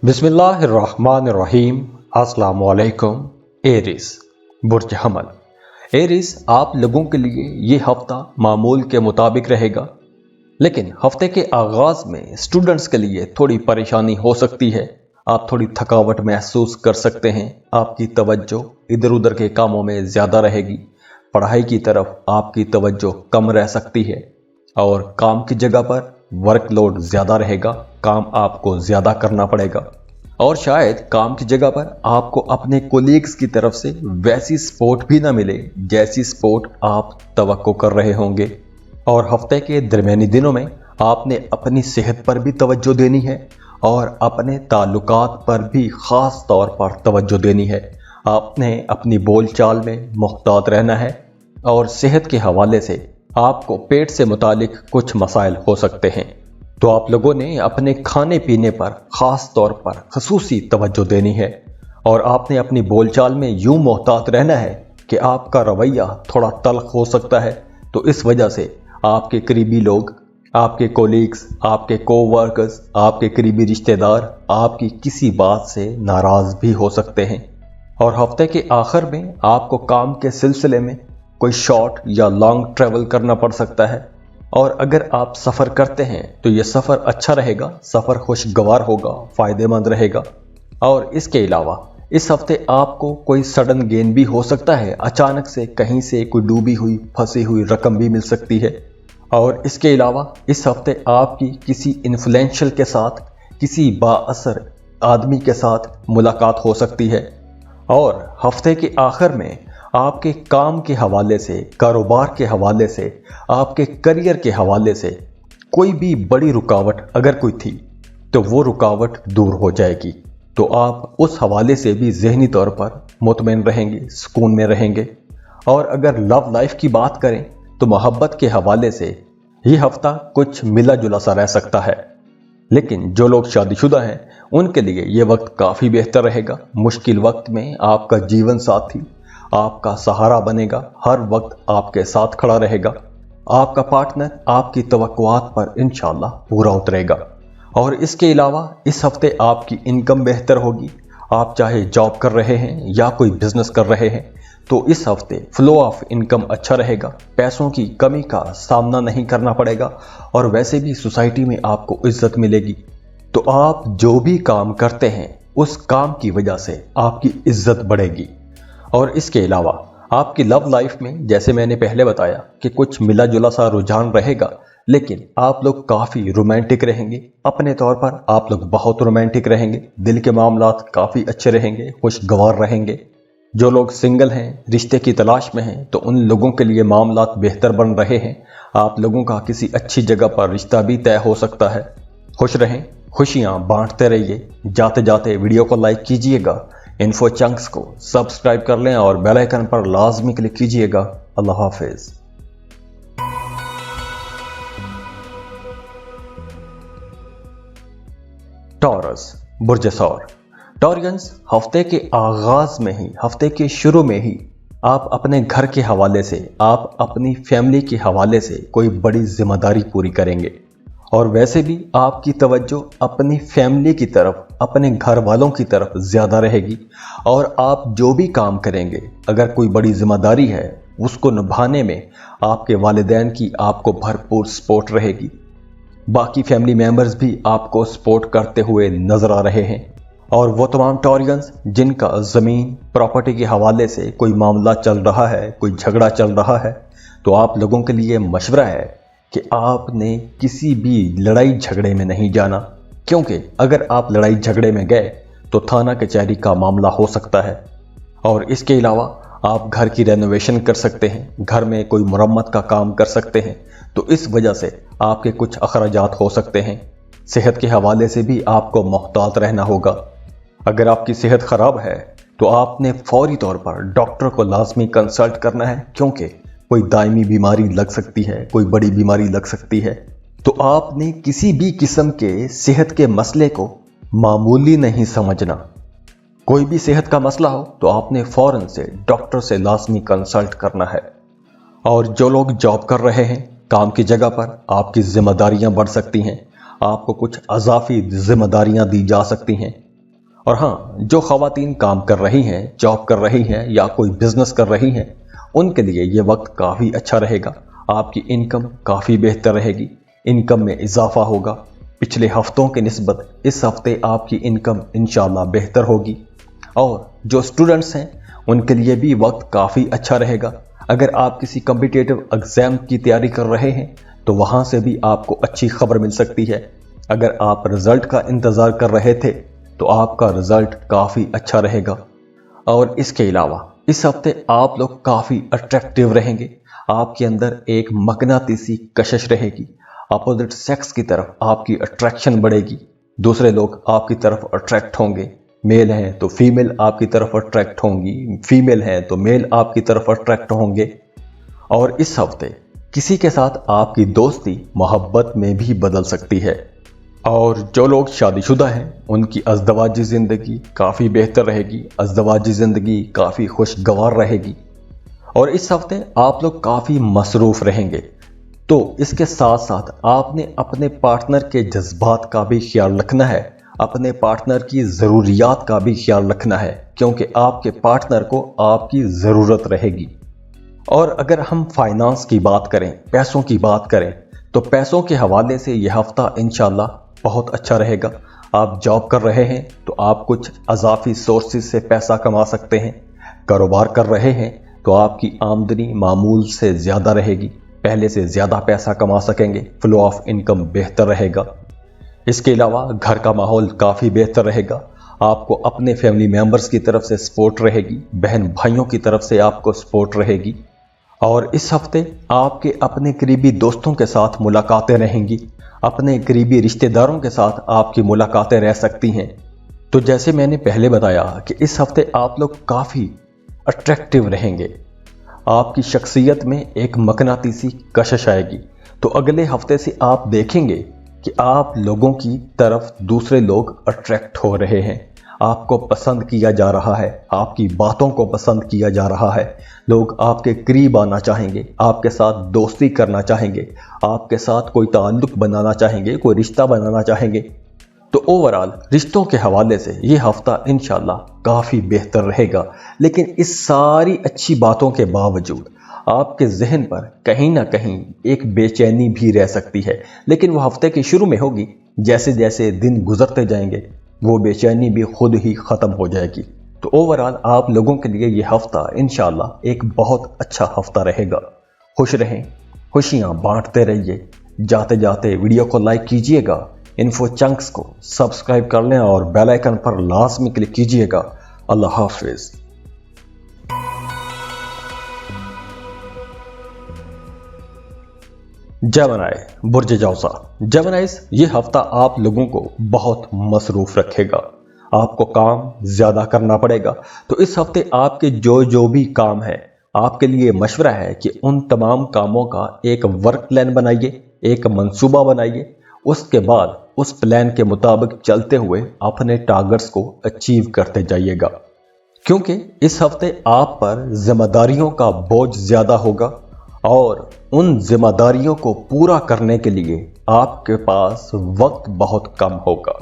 बिस्मिल्लाहिर्रहमानिर्रहीम। अस्सलामु अलैकुम। एरिस बुर्ज हमल। एरिस, आप लोगों के लिए ये हफ्ता मामूल के मुताबिक रहेगा, लेकिन हफ्ते के आगाज में स्टूडेंट्स के लिए थोड़ी परेशानी हो सकती है। आप थोड़ी थकावट महसूस कर सकते हैं। आपकी तवज्जो इधर उधर के कामों में ज़्यादा रहेगी। पढ़ाई की तरफ आपकी तवज्जो कम रह सकती है और काम की जगह पर वर्कलोड ज़्यादा रहेगा। काम आपको ज़्यादा करना पड़ेगा और शायद काम की जगह पर आपको अपने कोलीग्स की तरफ से वैसी सपोर्ट भी ना मिले जैसी सपोर्ट आप तवक्को कर रहे होंगे। और हफ्ते के दरमियानी दिनों में आपने अपनी सेहत पर भी तवज्जो देनी है और अपने ताल्लुकात पर भी ख़ास तौर पर तवज्जो देनी है। आपने अपनी बोलचाल में मुहतात रहना है और सेहत के हवाले से आपको पेट से मुतालिक कुछ मसाइल हो सकते हैं, तो आप लोगों ने अपने खाने पीने पर ख़ास तौर पर खसूसी तवज्जो देनी है और आपने अपनी बोलचाल में यूं मुहतात रहना है कि आपका रवैया थोड़ा तल्ख हो सकता है। तो इस वजह से आपके करीबी लोग, आपके कोलीग्स, आपके कोवर्कर्स, आपके करीबी रिश्तेदार आपकी किसी बात से नाराज़ भी हो सकते हैं। और हफ्ते के आखिर में आपको काम के सिलसिले में कोई शॉर्ट या लॉन्ग ट्रैवल करना पड़ सकता है। और अगर आप सफ़र करते हैं तो ये सफ़र अच्छा रहेगा, सफ़र खुशगवार होगा, फ़ायदेमंद रहेगा। और इसके अलावा इस हफ्ते आपको कोई सडन गेन भी हो सकता है। अचानक से कहीं से कोई डूबी हुई फंसी हुई रकम भी मिल सकती है। और इसके अलावा इस हफ्ते आपकी किसी इन्फ्लुएंशियल के साथ, किसी बाअसर आदमी के साथ मुलाकात हो सकती है। और हफ्ते के आखिर में आपके काम के हवाले से, कारोबार के हवाले से, आपके करियर के हवाले से कोई भी बड़ी रुकावट अगर कोई थी तो वो रुकावट दूर हो जाएगी। तो आप उस हवाले से भी ज़हनी तौर पर मुतमईन रहेंगे, सुकून में रहेंगे। और अगर लव लाइफ की बात करें तो मोहब्बत के हवाले से ये हफ्ता कुछ मिला जुला सा रह सकता है, लेकिन जो लोग शादीशुदा हैं उनके लिए ये वक्त काफ़ी बेहतर रहेगा। मुश्किल वक्त में आपका जीवन साथी आपका सहारा बनेगा, हर वक्त आपके साथ खड़ा रहेगा। आपका पार्टनर आपकी तवक्कुआत पर इंशाअल्लाह पूरा उतरेगा। और इसके अलावा इस हफ्ते आपकी इनकम बेहतर होगी। आप चाहे जॉब कर रहे हैं या कोई बिजनेस कर रहे हैं तो इस हफ्ते फ्लो ऑफ इनकम अच्छा रहेगा। पैसों की कमी का सामना नहीं करना पड़ेगा और वैसे भी सोसाइटी में आपको इज्जत मिलेगी। तो आप जो भी काम करते हैं उस काम की वजह से आपकी इज्जत बढ़ेगी। और इसके अलावा आपकी लव लाइफ में, जैसे मैंने पहले बताया कि कुछ मिला जुला सा रुझान रहेगा, लेकिन आप लोग काफ़ी रोमांटिक रहेंगे। अपने तौर पर आप लोग बहुत रोमांटिक रहेंगे। दिल के मामलात काफ़ी अच्छे रहेंगे, खुशगवार रहेंगे। जो लोग सिंगल हैं, रिश्ते की तलाश में हैं, तो उन लोगों के लिए मामलात बेहतर बन रहे हैं। आप लोगों का किसी अच्छी जगह पर रिश्ता भी तय हो सकता है। खुश रहें, खुशियाँ बांटते रहिए। जाते जाते वीडियो को लाइक कीजिएगा, इन्फो चंक्स को सब्सक्राइब कर लें और बेल आइकन पर लाजमी क्लिक कीजिएगा। अल्लाह हाफिज। टॉरस बुर्ज सौर। टॉरियंस, हफ्ते के आगाज में ही, हफ्ते के शुरू में ही आप अपने घर के हवाले से, आप अपनी फैमिली के हवाले से कोई बड़ी जिम्मेदारी पूरी करेंगे। और वैसे भी आपकी तवज्जो अपनी फैमिली की तरफ, अपने घर वालों की तरफ ज़्यादा रहेगी। और आप जो भी काम करेंगे, अगर कोई बड़ी जिम्मेदारी है, उसको निभाने में आपके वालिदैन की आपको भरपूर सपोर्ट रहेगी। बाकी फैमिली मेम्बर्स भी आपको सपोर्ट करते हुए नज़र आ रहे हैं। और वो तमाम टॉरियंस जिनका ज़मीन प्रॉपर्टी के हवाले से कोई मामला चल रहा है, कोई झगड़ा चल रहा है, तो आप लोगों के लिए मशवरा है कि आपने किसी भी लड़ाई झगड़े में नहीं जाना, क्योंकि अगर आप लड़ाई झगड़े में गए तो थाना कचहरी का मामला हो सकता है। और इसके अलावा आप घर की रेनोवेशन कर सकते हैं, घर में कोई मरम्मत का काम कर सकते हैं, तो इस वजह से आपके कुछ अखराजात हो सकते हैं। सेहत के हवाले से भी आपको मुहतात रहना होगा। अगर आपकी सेहत ख़राब है तो आपने फौरी तौर पर डॉक्टर को लाजमी कंसल्ट करना है, क्योंकि कोई दायमी बीमारी लग सकती है, कोई बड़ी बीमारी लग सकती है। तो आपने किसी भी किस्म के सेहत के मसले को मामूली नहीं समझना। कोई भी सेहत का मसला हो तो आपने फ़ौरन से डॉक्टर से लाजमी कंसल्ट करना है। और जो लोग जॉब कर रहे हैं, काम की जगह पर आपकी जिम्मेदारियां बढ़ सकती हैं। आपको कुछ अजाफी जिम्मेदारियां दी जा सकती हैं। اور ہاں، جو خواتین کام کر رہی ہیں، جاب کر رہی ہیں یا کوئی بزنس کر رہی ہیں، ان کے لیے یہ وقت کافی اچھا رہے گا۔ آپ کی انکم کافی بہتر رہے گی، انکم میں اضافہ ہوگا۔ پچھلے ہفتوں کے نسبت اس ہفتے آپ کی انکم انشاءاللہ بہتر ہوگی۔ اور جو سٹوڈنٹس ہیں ان کے لیے بھی وقت کافی اچھا رہے گا۔ اگر آپ کسی کمپیٹیٹو ایگزام کی تیاری کر رہے ہیں تو وہاں سے بھی آپ کو اچھی خبر مل سکتی ہے۔ اگر آپ رزلٹ کا انتظار کر رہے تھے تو آپ کا رزلٹ کافی اچھا رہے گا۔ اور اس کے علاوہ اس ہفتے آپ لوگ کافی اٹریکٹیو رہیں گے۔ آپ کے اندر ایک مقناطیسی کشش رہے گی، اپوزٹ سیکس کی طرف آپ کی اٹریکشن بڑھے گی، دوسرے لوگ آپ کی طرف اٹریکٹ ہوں گے۔ میل ہیں تو فیمیل آپ کی طرف اٹریکٹ ہوں گی، فیمیل ہیں تو میل آپ کی طرف اٹریکٹ ہوں گے۔ اور اس ہفتے کسی کے ساتھ آپ کی دوستی محبت میں بھی بدل سکتی ہے۔ اور جو لوگ شادی شدہ ہیں ان کی ازدواجی زندگی کافی بہتر رہے گی، ازدواجی زندگی کافی خوشگوار رہے گی۔ اور اس ہفتے آپ لوگ کافی مصروف رہیں گے، تو اس کے ساتھ ساتھ آپ نے اپنے پارٹنر کے جذبات کا بھی خیال رکھنا ہے، اپنے پارٹنر کی ضروریات کا بھی خیال رکھنا ہے، کیونکہ آپ کے پارٹنر کو آپ کی ضرورت رہے گی۔ اور اگر ہم فائنانس کی بات کریں، پیسوں کی بات کریں، تو پیسوں کے حوالے سے یہ ہفتہ انشاءاللہ بہت اچھا رہے گا۔ آپ جاب کر رہے ہیں تو آپ کچھ اضافی سورسز سے پیسہ کما سکتے ہیں۔ کاروبار کر رہے ہیں تو آپ کی آمدنی معمول سے زیادہ رہے گی، پہلے سے زیادہ پیسہ کما سکیں گے، فلو آف انکم بہتر رہے گا۔ اس کے علاوہ گھر کا ماحول کافی بہتر رہے گا۔ آپ کو اپنے فیملی ممبرز کی طرف سے سپورٹ رہے گی، بہن بھائیوں کی طرف سے آپ کو سپورٹ رہے گی۔ اور اس ہفتے آپ کے اپنے قریبی دوستوں کے ساتھ ملاقاتیں رہیں گی، اپنے قریبی رشتہ داروں کے ساتھ آپ کی ملاقاتیں رہ سکتی ہیں۔ تو جیسے میں نے پہلے بتایا کہ اس ہفتے آپ لوگ کافی اٹریکٹیو رہیں گے، آپ کی شخصیت میں ایک مقناطیسی کشش آئے گی۔ تو اگلے ہفتے سے آپ دیکھیں گے کہ آپ لوگوں کی طرف دوسرے لوگ اٹریکٹ ہو رہے ہیں، آپ کو پسند کیا جا رہا ہے، آپ کی باتوں کو پسند کیا جا رہا ہے، لوگ آپ کے قریب آنا چاہیں گے، آپ کے ساتھ دوستی کرنا چاہیں گے، آپ کے ساتھ کوئی تعلق بنانا چاہیں گے، کوئی رشتہ بنانا چاہیں گے۔ تو اوورآل رشتوں کے حوالے سے یہ ہفتہ انشاءاللہ کافی بہتر رہے گا۔ لیکن اس ساری اچھی باتوں کے باوجود آپ کے ذہن پر کہیں نہ کہیں ایک بے چینی بھی رہ سکتی ہے، لیکن وہ ہفتے کے شروع میں ہوگی۔ جیسے جیسے دن گزرتے جائیں گے وہ بے چینی بھی خود ہی ختم ہو جائے گی۔ تو اوورآل آپ لوگوں کے لیے یہ ہفتہ انشاءاللہ ایک بہت اچھا ہفتہ رہے گا۔ خوش رہیں، خوشیاں بانٹتے رہیے۔ جاتے جاتے ویڈیو کو لائک کیجئے گا، انفو چنکس کو سبسکرائب کر لیں اور بیل آئیکن پر لازمی کلک کیجئے گا۔ اللہ حافظ۔ جیمنائی برج جوزا، جیمنائیز یہ ہفتہ آپ لوگوں کو بہت مصروف رکھے گا، آپ کو کام زیادہ کرنا پڑے گا۔ تو اس ہفتے آپ کے جو بھی کام ہے، آپ کے لیے مشورہ ہے کہ ان تمام کاموں کا ایک ورک پلان بنائیے، ایک منصوبہ بنائیے، اس کے بعد اس پلان کے مطابق چلتے ہوئے اپنے ٹارگٹس کو اچیو کرتے جائیے گا، کیونکہ اس ہفتے آپ پر ذمہ داریوں کا بوجھ زیادہ ہوگا اور ان ذمہ داریوں کو پورا کرنے کے لیے آپ کے پاس وقت بہت کم ہوگا۔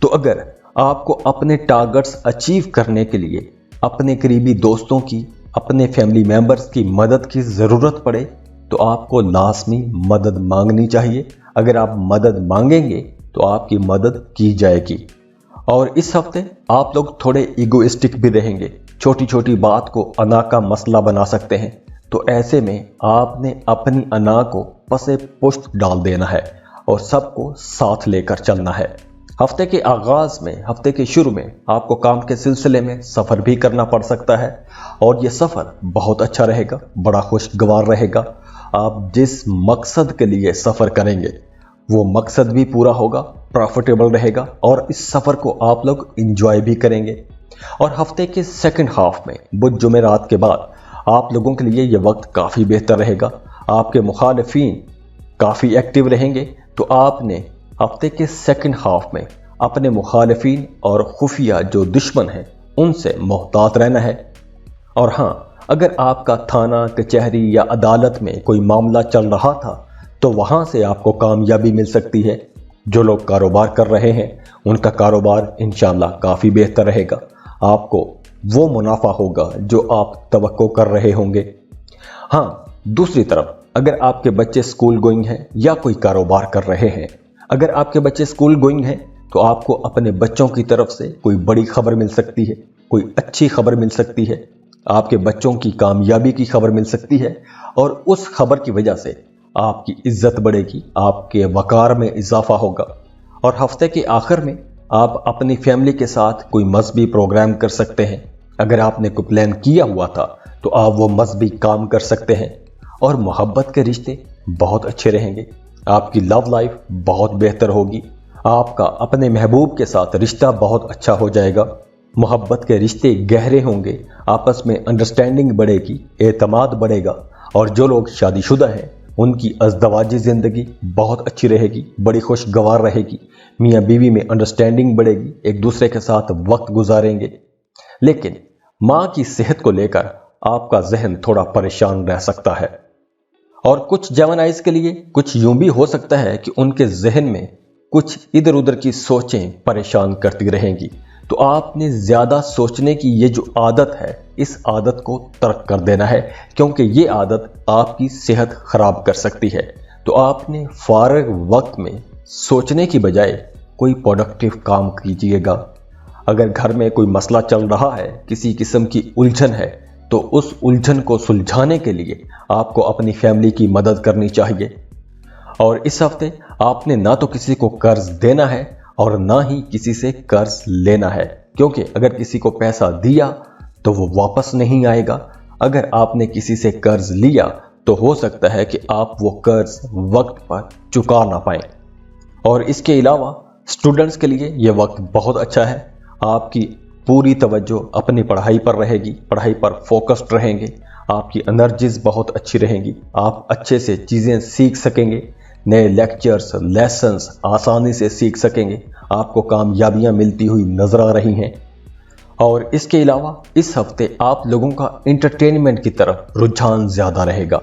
تو اگر آپ کو اپنے ٹارگٹس اچیو کرنے کے لیے اپنے قریبی دوستوں کی، اپنے فیملی ممبرز کی مدد کی ضرورت پڑے تو آپ کو لازمی مدد مانگنی چاہیے۔ اگر آپ مدد مانگیں گے تو آپ کی مدد کی جائے گی۔ اور اس ہفتے آپ لوگ تھوڑے ایگوئسٹک بھی رہیں گے، چھوٹی چھوٹی بات کو انا کا مسئلہ بنا سکتے ہیں۔ تو ایسے میں آپ نے اپنی انا کو پسے پشت ڈال دینا ہے اور سب کو ساتھ لے کر چلنا ہے۔ ہفتے کے آغاز میں، ہفتے کے شروع میں آپ کو کام کے سلسلے میں سفر بھی کرنا پڑ سکتا ہے، اور یہ سفر بہت اچھا رہے گا، بڑا خوشگوار رہے گا۔ آپ جس مقصد کے لیے سفر کریں گے وہ مقصد بھی پورا ہوگا، پروفیٹیبل رہے گا، اور اس سفر کو آپ لوگ انجوائے بھی کریں گے۔ اور ہفتے کے سیکنڈ ہاف میں بدھ جمعرات کے بعد آپ لوگوں کے لیے یہ وقت کافی بہتر رہے گا۔ آپ کے مخالفین کافی ایکٹیو رہیں گے، تو آپ نے ہفتے کے سیکنڈ ہاف میں اپنے مخالفین اور خفیہ جو دشمن ہیں ان سے محتاط رہنا ہے۔ اور ہاں، اگر آپ کا تھانہ، کچہری یا عدالت میں کوئی معاملہ چل رہا تھا تو وہاں سے آپ کو کامیابی مل سکتی ہے۔ जो लोग कारोबार कर रहे हैं उनका कारोबार इंशाल्लाह काफ़ी बेहतर रहेगा। आपको वो मुनाफा होगा जो आप तवक्को कर रहे होंगे। हाँ, दूसरी तरफ अगर आपके बच्चे स्कूल गोइंग हैं या कोई कारोबार कर रहे हैं, अगर आपके बच्चे स्कूल गोइंग हैं तो आपको अपने बच्चों की तरफ से कोई बड़ी खबर मिल सकती है, कोई अच्छी खबर मिल सकती है, आपके बच्चों की कामयाबी की खबर मिल सकती है और उस खबर की वजह से आपकी इज्जत बढ़ेगी, आपके वकार में इजाफा होगा। और हफ्ते के आखिर में आप अपनी फैमिली के साथ कोई मजहबी प्रोग्राम कर सकते हैं। अगर आपने कोई प्लान किया हुआ था तो आप वो मजहबी काम कर सकते हैं और मोहब्बत के रिश्ते बहुत अच्छे रहेंगे। आपकी लव लाइफ बहुत बेहतर होगी। आपका अपने महबूब के साथ रिश्ता बहुत अच्छा हो जाएगा। मोहब्बत के रिश्ते गहरे होंगे, आपस में अंडरस्टैंडिंग बढ़ेगी, एतमाद बढ़ेगा और जो लोग शादीशुदा हैं उनकी अज़दवाजी ज़िंदगी बहुत अच्छी रहेगी, बड़ी खुशगवार रहेगी। मियाँ बीवी में अंडरस्टैंडिंग बढ़ेगी, एक दूसरे के साथ वक्त गुजारेंगे। लेकिन माँ की सेहत को लेकर आपका जहन थोड़ा परेशान रह सकता है और कुछ जेमिनाइज के लिए कुछ यूं भी हो सकता है कि उनके जहन में कुछ इधर उधर की सोचें परेशान करती रहेंगी। तो आपने ज़्यादा सोचने की ये जो आदत है, इस आदत को तर्क कर देना है, क्योंकि ये आदत आपकी सेहत खराब कर सकती है। तो आपने फारग वक्त में सोचने की बजाय कोई प्रोडक्टिव काम कीजिएगा। अगर घर में कोई मसला चल रहा है, किसी किस्म की उलझन है, तो उस उलझन को सुलझाने के लिए आपको अपनी फैमिली की मदद करनी चाहिए। और इस हफ्ते आपने ना तो किसी को कर्ज देना है और ना ही किसी से कर्ज लेना है, क्योंकि अगर किसी को पैसा दिया तो वो वापस नहीं आएगा। अगर आपने किसी से कर्ज लिया तो हो सकता है कि आप वो कर्ज वक्त पर चुका ना पाएं। और इसके अलावा स्टूडेंट्स के लिए ये वक्त बहुत अच्छा है। आपकी पूरी तवज्जो अपनी पढ़ाई पर रहेगी, पढ़ाई पर फोकस्ड रहेंगे, आपकी एनर्जीज बहुत अच्छी रहेंगी, आप अच्छे से चीज़ें सीख सकेंगे, नए लेक्चर्स लेसन्स आसानी से सीख सकेंगे, आपको कामयाबियां मिलती हुई नजर आ रही हैं। और इसके अलावा इस हफ्ते आप लोगों का एंटरटेनमेंट की तरफ रुझान ज़्यादा रहेगा।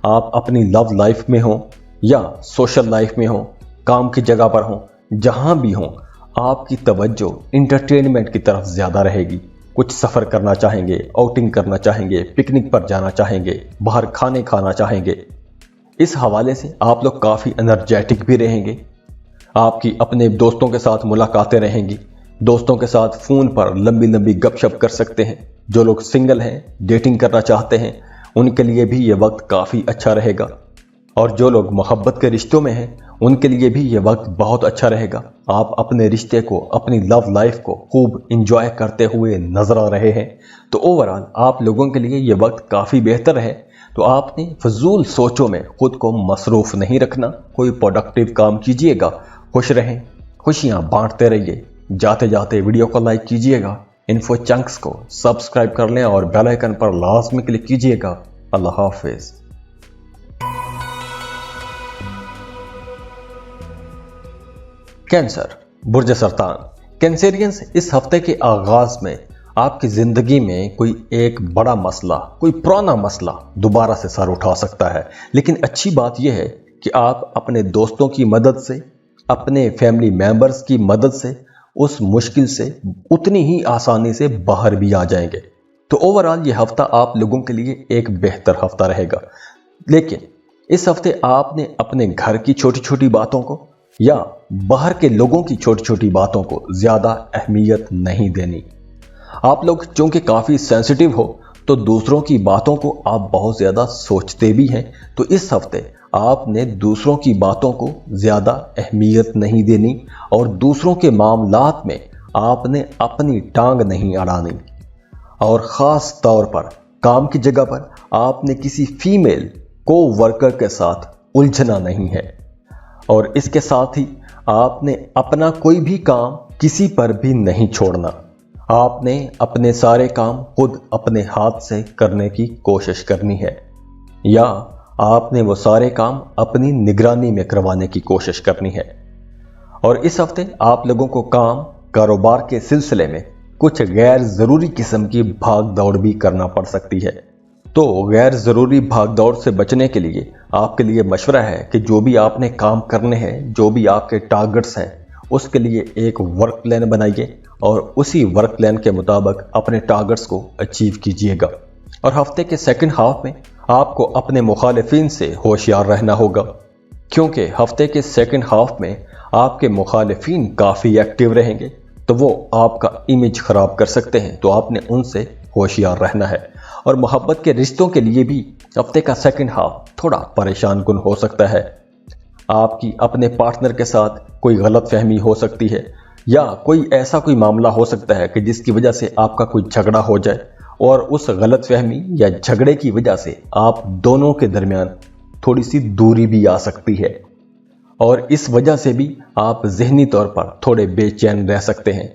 आप अपनी लव लाइफ में हो या सोशल लाइफ में हो, काम की जगह पर हो, जहां भी हो, आपकी तवज्जो एंटरटेनमेंट की तरफ ज़्यादा रहेगी। कुछ सफ़र करना चाहेंगे, आउटिंग करना चाहेंगे, पिकनिक पर जाना चाहेंगे, बाहर खाने खाना चाहेंगे। इस हवाले से आप लोग काफ़ी एनर्जेटिक भी रहेंगे। आपकी अपने दोस्तों के साथ मुलाकातें रहेंगी, दोस्तों के साथ फ़ोन पर लंबी लंबी गपशप कर सकते हैं। जो लोग सिंगल हैं, डेटिंग करना चाहते हैं, उनके लिए भी ये वक्त काफ़ी अच्छा रहेगा। और जो लोग मोहब्बत के रिश्तों में हैं, उनके लिए भी ये वक्त बहुत अच्छा रहेगा। आप अपने रिश्ते को, अपनी लव लाइफ को खूब इंजॉय करते हुए नजर आ रहे हैं। तो ओवरऑल आप लोगों के लिए ये वक्त काफ़ी बेहतर है। तो आपने फजूल सोचों में खुद को मसरूफ नहीं रखना, कोई प्रोडक्टिव काम कीजिएगा, खुश रहें, खुशियाँ बांटते रहिए। जाते जाते वीडियो को लाइक कीजिएगा, इन्फो चंक्स को सब्सक्राइब कर लें और बेल आइकन पर लाजमी क्लिक कीजिएगा। अल्लाह हाफिज। कैंसर, बुर्ज सरतान। कैंसेरियंस, इस हफ्ते के आगाज में आपकी जिंदगी में कोई एक बड़ा मसला, कोई पुराना मसला दोबारा से सर उठा सकता है। लेकिन अच्छी बात यह है कि आप अपने दोस्तों की मदद से, अपने फैमिली मेंबर्स की मदद से उस मुश्किल से उतनी ही आसानी से बाहर भी आ जाएंगे। तो ओवरऑल ये हफ्ता आप लोगों के लिए एक बेहतर हफ्ता रहेगा। लेकिन इस हफ्ते आपने अपने घर की छोटी छोटी बातों को या बाहर के लोगों की छोटी छोटी बातों को ज्यादा अहमियत नहीं देनी। आप लोग चूंकि काफी सेंसिटिव हो तो दूसरों की बातों को आप बहुत ज्यादा सोचते भी हैं। तो इस हफ्ते आपने दूसरों की बातों को ज्यादा अहमियत नहीं देनी और दूसरों के मामलात में आपने अपनी टांग नहीं अड़ानी। और ख़ास तौर पर काम की जगह पर आपने किसी फीमेल को वर्कर के साथ उलझना नहीं है। और इसके साथ ही आपने अपना कोई भी काम किसी पर भी नहीं छोड़ना। आपने अपने सारे काम खुद अपने हाथ से करने की कोशिश करनी है या आपने वो सारे काम अपनी निगरानी में करवाने की कोशिश करनी है। और इस हफ्ते आप लोगों को काम कारोबार के सिलसिले में कुछ गैर ज़रूरी किस्म की भाग दौड़ भी करना पड़ सकती है। तो गैर ज़रूरी भाग दौड़ से बचने के लिए آپ کے لیے مشورہ ہے کہ جو بھی آپ نے کام کرنے ہیں، جو بھی آپ کے ٹارگٹس ہیں، اس کے لیے ایک ورک پلان بنائیے اور اسی ورک پلان کے مطابق اپنے ٹارگٹس کو اچیو کیجیے گا۔ اور ہفتے کے سیکنڈ ہاف میں آپ کو اپنے مخالفین سے ہوشیار رہنا ہوگا، کیونکہ ہفتے کے سیکنڈ ہاف میں آپ کے مخالفین کافی ایکٹیو رہیں گے تو وہ آپ کا امیج خراب کر سکتے ہیں، تو آپ نے ان سے ہوشیار رہنا ہے۔ اور محبت کے رشتوں کے لیے بھی ہفتے کا سیکنڈ ہاف تھوڑا پریشان کن ہو سکتا ہے۔ آپ کی اپنے پارٹنر کے ساتھ کوئی غلط فہمی ہو سکتی ہے، یا کوئی معاملہ ہو سکتا ہے کہ جس کی وجہ سے آپ کا کوئی جھگڑا ہو جائے، اور اس غلط فہمی یا جھگڑے کی وجہ سے آپ دونوں کے درمیان تھوڑی سی دوری بھی آ سکتی ہے، اور اس وجہ سے بھی آپ ذہنی طور پر تھوڑے بے چین رہ سکتے ہیں۔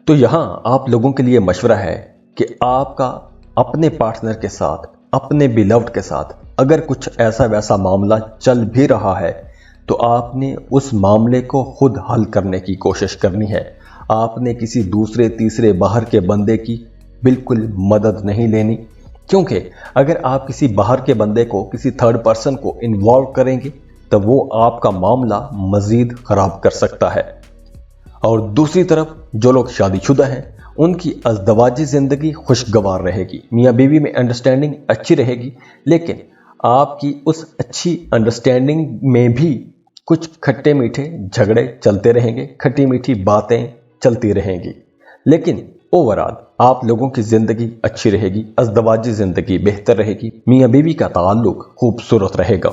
تو یہاں آپ لوگوں کے لیے مشورہ ہے کہ آپ کا اپنے پارٹنر کے ساتھ، اپنے بیلوڈ کے ساتھ اگر کچھ ایسا ویسا معاملہ چل بھی رہا ہے تو آپ نے اس معاملے کو خود حل کرنے کی کوشش کرنی ہے۔ آپ نے کسی دوسرے تیسرے باہر کے بندے کی بالکل مدد نہیں لینی، کیونکہ اگر آپ کسی باہر کے بندے کو، کسی تھرڈ پرسن کو انوالو کریں گے تو وہ آپ کا معاملہ مزید خراب کر سکتا ہے۔ اور دوسری طرف جو لوگ شادی شدہ ہیں ان کی ازدواجی زندگی خوشگوار رہے گی، میاں بیوی میں انڈرسٹینڈنگ اچھی رہے گی، لیکن آپ کی اس اچھی انڈرسٹینڈنگ میں بھی کچھ کھٹے میٹھے جھگڑے چلتے رہیں گے، کھٹی میٹھی باتیں چلتی رہیں گی، لیکن اوورآل آپ لوگوں کی زندگی اچھی رہے گی، ازدواجی زندگی بہتر رہے گی، میاں بیوی کا تعلق خوبصورت رہے گا۔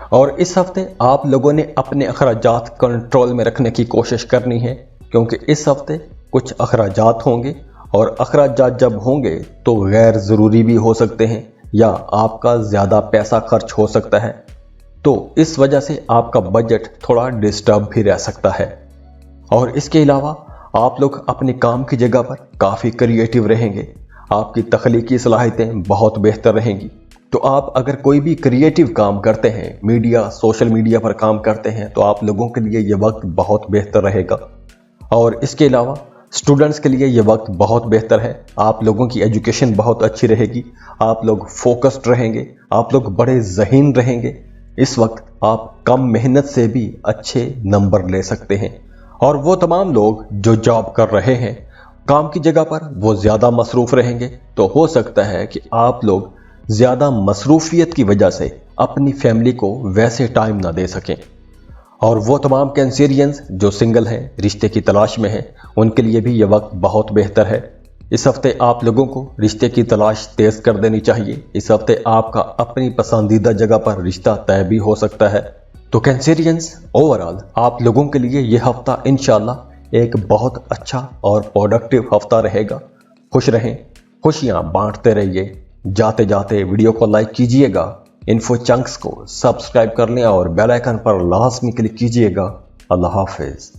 اور اس ہفتے آپ لوگوں نے اپنے اخراجات کنٹرول میں رکھنے کی کوشش کرنی ہے، کیونکہ اس ہفتے کچھ اخراجات ہوں گے، اور اخراجات جب ہوں گے تو غیر ضروری بھی ہو سکتے ہیں، یا آپ کا زیادہ پیسہ خرچ ہو سکتا ہے، تو اس وجہ سے آپ کا بجٹ تھوڑا ڈسٹرب بھی رہ سکتا ہے۔ اور اس کے علاوہ آپ لوگ اپنے کام کی جگہ پر کافی کریٹیو رہیں گے، آپ کی تخلیقی صلاحیتیں بہت بہتر رہیں گی۔ تو آپ اگر کوئی بھی کریٹیو کام کرتے ہیں، میڈیا، سوشل میڈیا پر کام کرتے ہیں، تو آپ لوگوں کے لیے یہ وقت بہت بہتر رہے گا۔ اور اس کے علاوہ اسٹوڈنٹس کے لیے یہ وقت بہت بہتر ہے، آپ لوگوں کی ایجوکیشن بہت اچھی رہے گی، آپ لوگ فوکسڈ رہیں گے، آپ لوگ بڑے ذہین رہیں گے۔ اس وقت آپ کم محنت سے بھی اچھے نمبر لے سکتے ہیں۔ اور وہ تمام لوگ جو جاب کر رہے ہیں، کام کی جگہ پر وہ زیادہ مصروف رہیں گے، تو ہو سکتا ہے کہ آپ لوگ زیادہ مصروفیت کی وجہ سے اپنی فیملی کو ویسے ٹائم نہ دے سکیں۔ اور وہ تمام کینسیرینز جو سنگل ہیں، رشتے کی تلاش میں ہیں، ان کے لیے بھی یہ وقت بہت بہتر ہے۔ اس ہفتے آپ لوگوں کو رشتے کی تلاش تیز کر دینی چاہیے۔ اس ہفتے آپ کا اپنی پسندیدہ جگہ پر رشتہ طے بھی ہو سکتا ہے۔ تو کینسیرینز، اوورآل آپ لوگوں کے لیے یہ ہفتہ انشاءاللہ ایک بہت اچھا اور پروڈکٹیو ہفتہ رہے گا۔ خوش رہیں، خوشیاں بانٹتے رہیے۔ جاتے جاتے ویڈیو کو لائک کیجئے گا، انفو چنکس کو سبسکرائب کر لیں اور بیل آئیکن پر لازمی کلک کیجئے گا۔ اللہ حافظ۔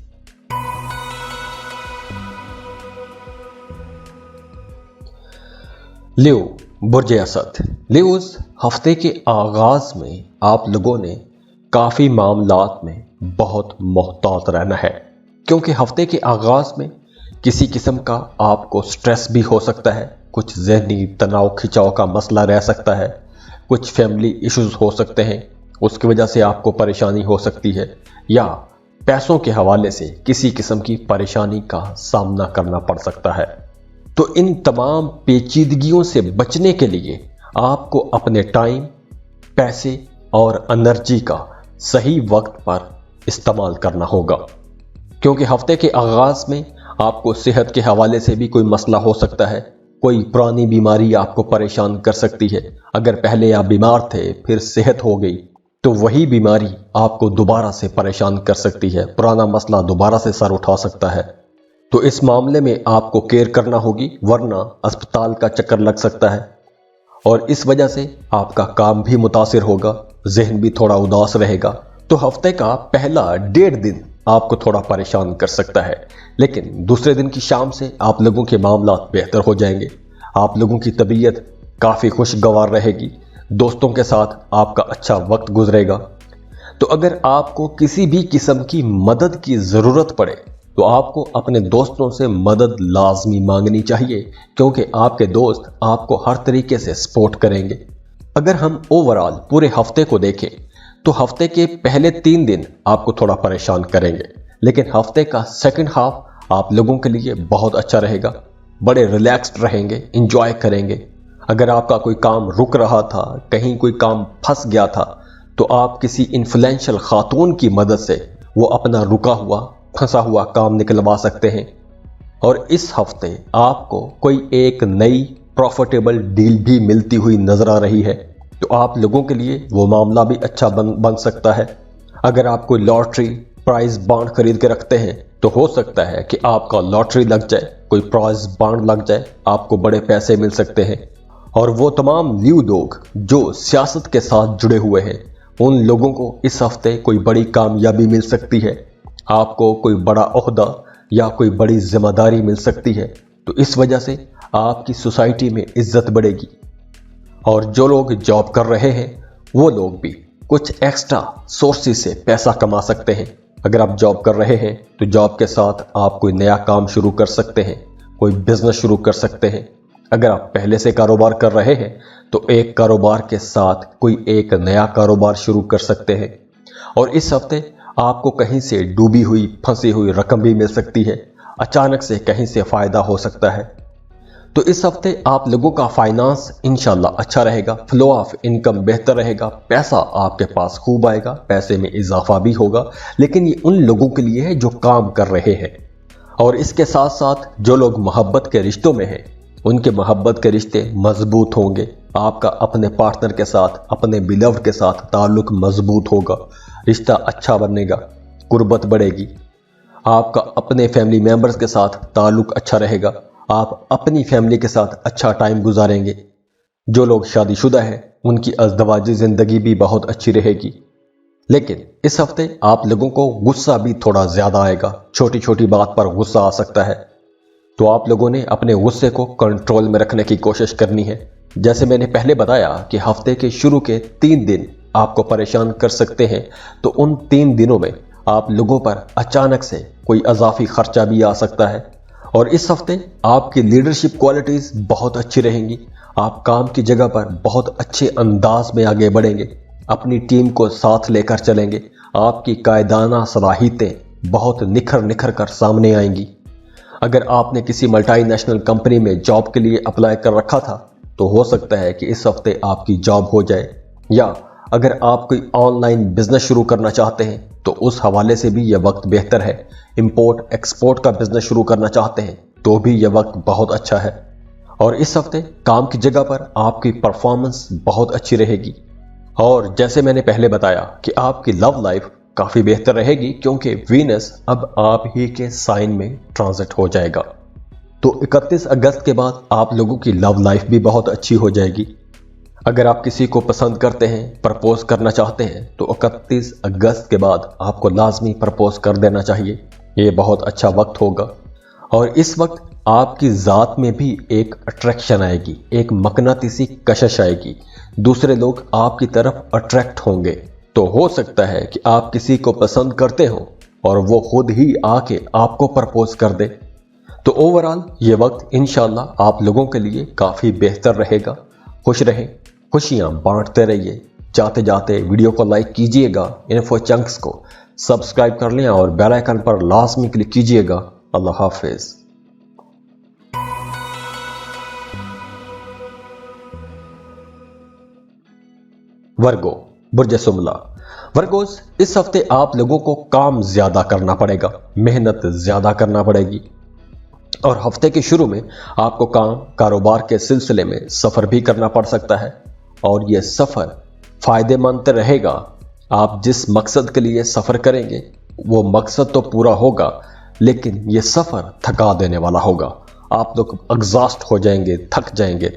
لیو، برج اسد۔ لیوز، ہفتے کے آغاز میں آپ لوگوں نے کافی معاملات میں بہت محتاط رہنا ہے، کیونکہ ہفتے کے آغاز میں کسی قسم کا آپ کو سٹریس بھی ہو سکتا ہے، کچھ ذہنی تناؤ کھچاؤ کا مسئلہ رہ سکتا ہے، کچھ فیملی ایشوز ہو سکتے ہیں، اس کی وجہ سے آپ کو پریشانی ہو سکتی ہے، یا پیسوں کے حوالے سے کسی قسم کی پریشانی کا سامنا کرنا پڑ سکتا ہے۔ تو ان تمام پیچیدگیوں سے بچنے کے لیے آپ کو اپنے ٹائم، پیسے اور انرجی کا صحیح وقت پر استعمال کرنا ہوگا، کیونکہ ہفتے کے آغاز میں آپ کو صحت کے حوالے سے بھی کوئی مسئلہ ہو سکتا ہے، کوئی پرانی بیماری آپ کو پریشان کر سکتی ہے۔ اگر پہلے آپ بیمار تھے پھر صحت ہو گئی تو وہی بیماری آپ کو دوبارہ سے پریشان کر سکتی ہے، پرانا مسئلہ دوبارہ سے سر اٹھا سکتا ہے۔ تو اس معاملے میں آپ کو کیئر کرنا ہوگی، ورنہ اسپتال کا چکر لگ سکتا ہے، اور اس وجہ سے آپ کا کام بھی متاثر ہوگا، ذہن بھی تھوڑا اداس رہے گا۔ تو ہفتے کا پہلا 1.5 دن آپ کو تھوڑا پریشان کر سکتا ہے، لیکن دوسرے دن کی شام سے آپ لوگوں کے معاملات بہتر ہو جائیں گے، آپ لوگوں کی طبیعت کافی خوشگوار رہے گی، دوستوں کے ساتھ آپ کا اچھا وقت گزرے گا۔ تو اگر آپ کو کسی بھی قسم کی مدد کی ضرورت پڑے تو آپ کو اپنے دوستوں سے مدد لازمی مانگنی چاہیے، کیونکہ آپ کے دوست آپ کو ہر طریقے سے سپورٹ کریں گے۔ اگر ہم اوورآل پورے ہفتے کو دیکھیں تو ہفتے کے پہلے 3 دن آپ کو تھوڑا پریشان کریں گے، لیکن ہفتے کا سیکنڈ ہاف آپ لوگوں کے لیے بہت اچھا رہے گا، بڑے ریلیکسڈ رہیں گے، انجوائے کریں گے۔ اگر آپ کا کوئی کام رک رہا تھا، کہیں کوئی کام پھنس گیا تھا، تو آپ کسی انفلوئنشل خاتون کی مدد سے وہ اپنا رکا ہوا پھنسا ہوا کام نکلوا سکتے ہیں۔ اور اس ہفتے آپ کو کوئی ایک نئی پروفیٹیبل ڈیل بھی ملتی ہوئی نظر آ رہی ہے، تو آپ لوگوں کے لیے وہ معاملہ بھی اچھا بن سکتا ہے۔ اگر آپ کوئی لاٹری پرائز بانڈ خرید کے رکھتے ہیں تو ہو سکتا ہے کہ آپ کا لاٹری لگ جائے، کوئی پرائز بانڈ لگ جائے، آپ کو بڑے پیسے مل سکتے ہیں۔ اور وہ تمام نیو لوگ جو سیاست کے ساتھ جڑے ہوئے ہیں، ان لوگوں کو اس ہفتے کوئی بڑی کامیابی مل سکتی ہے، آپ کو کوئی بڑا عہدہ یا کوئی بڑی ذمہ داری مل سکتی ہے، تو اس وجہ سے آپ کی سوسائٹی میں عزت بڑھے گی۔ اور جو لوگ جاب کر رہے ہیں وہ لوگ بھی کچھ ایکسٹرا سورسز سے پیسہ کما سکتے ہیں۔ اگر آپ جاب کر رہے ہیں تو جاب کے ساتھ آپ کوئی نیا کام شروع کر سکتے ہیں، کوئی بزنس شروع کر سکتے ہیں۔ اگر آپ پہلے سے کاروبار کر رہے ہیں تو ایک کاروبار کے ساتھ کوئی ایک نیا کاروبار شروع کر سکتے ہیں۔ اور اس ہفتے آپ کو کہیں سے ڈوبی ہوئی پھنسی ہوئی رقم بھی مل سکتی ہے، اچانک سے کہیں سے فائدہ ہو سکتا ہے۔ تو اس ہفتے آپ لوگوں کا فائنانس انشاءاللہ اچھا رہے گا، فلو آف انکم بہتر رہے گا، پیسہ آپ کے پاس خوب آئے گا، پیسے میں اضافہ بھی ہوگا، لیکن یہ ان لوگوں کے لیے ہے جو کام کر رہے ہیں۔ اور اس کے ساتھ ساتھ جو لوگ محبت کے رشتوں میں ہیں، ان کے محبت کے رشتے مضبوط ہوں گے، آپ کا اپنے پارٹنر کے ساتھ، اپنے بیلوڈ کے ساتھ تعلق مضبوط ہوگا، رشتہ اچھا بنے گا، قربت بڑھے گی، آپ کا اپنے فیملی ممبرز کے ساتھ تعلق اچھا رہے گا، آپ اپنی فیملی کے ساتھ اچھا ٹائم گزاریں گے۔ جو لوگ شادی شدہ ہیں ان کی ازدواجی زندگی بھی بہت اچھی رہے گی۔ لیکن اس ہفتے آپ لوگوں کو غصہ بھی تھوڑا زیادہ آئے گا، چھوٹی چھوٹی بات پر غصہ آ سکتا ہے، تو آپ لوگوں نے اپنے غصے کو کنٹرول میں رکھنے کی کوشش کرنی ہے۔ جیسے میں نے پہلے بتایا کہ ہفتے کے شروع کے 3 دن آپ کو پریشان کر سکتے ہیں، تو ان 3 دنوں میں آپ لوگوں پر اچانک سے کوئی اضافی خرچہ بھی آ سکتا ہے۔ اور اس ہفتے آپ کی لیڈرشپ کوالٹیز بہت اچھی رہیں گی، آپ کام کی جگہ پر بہت اچھے انداز میں آگے بڑھیں گے، اپنی ٹیم کو ساتھ لے کر چلیں گے، آپ کی قائدانہ صلاحیتیں بہت نکھر کر سامنے آئیں گی۔ اگر آپ نے کسی ملٹی نیشنل کمپنی میں جاب کے لیے اپلائی کر رکھا تھا تو ہو سکتا ہے کہ اس ہفتے آپ کی جاب ہو جائے، یا اگر آپ کوئی آن لائن بزنس شروع کرنا چاہتے ہیں تو اس حوالے سے بھی یہ وقت بہتر ہے۔ امپورٹ ایکسپورٹ کا بزنس شروع کرنا چاہتے ہیں تو بھی یہ وقت بہت اچھا ہے۔ اور اس ہفتے کام کی جگہ پر آپ کی پرفارمنس بہت اچھی رہے گی۔ اور جیسے میں نے پہلے بتایا کہ آپ کی لو لائف کافی بہتر رہے گی، کیونکہ وینس اب آپ ہی کے سائن میں ٹرانزٹ ہو جائے گا۔ تو 31 اگست کے بعد آپ لوگوں کی لو لائف بھی بہت اچھی ہو جائے گی۔ اگر آپ کسی کو پسند کرتے ہیں، پرپوز کرنا چاہتے ہیں، تو 31 اگست کے بعد آپ کو لازمی پرپوز کر دینا چاہیے، یہ بہت اچھا وقت ہوگا۔ اور اس وقت آپ کی ذات میں بھی ایک اٹریکشن آئے گی، ایک مقناطیسی کشش آئے گی، دوسرے لوگ آپ کی طرف اٹریکٹ ہوں گے۔ تو ہو سکتا ہے کہ آپ کسی کو پسند کرتے ہو اور وہ خود ہی آ کے آپ کو پرپوز کر دے۔ تو اوورآل یہ وقت انشاءاللہ آپ لوگوں کے لیے کافی بہتر رہے گا۔ خوش رہیں، خوشیاں بانٹتے رہیے۔ جاتے جاتے ویڈیو کو لائک کیجئے گا، انفو چنکس کو سبسکرائب کر لیں اور بیل آئیکن پر لازمی کلک کیجئے گا۔ اللہ حافظ۔ ورگو، برج سملہ۔ ورگوز، اس ہفتے آپ لوگوں کو کام زیادہ کرنا پڑے گا، محنت زیادہ کرنا پڑے گی، اور ہفتے کے شروع میں آپ کو کاروبار کے سلسلے میں سفر بھی کرنا پڑ سکتا ہے، اور یہ سفر فائدے مند رہے گا۔ آپ جس مقصد کے لیے سفر کریں گے وہ مقصد تو پورا ہوگا، لیکن یہ سفر تھکا دینے والا ہوگا، آپ لوگ ایگزاسٹ ہو جائیں گے، تھک جائیں گے۔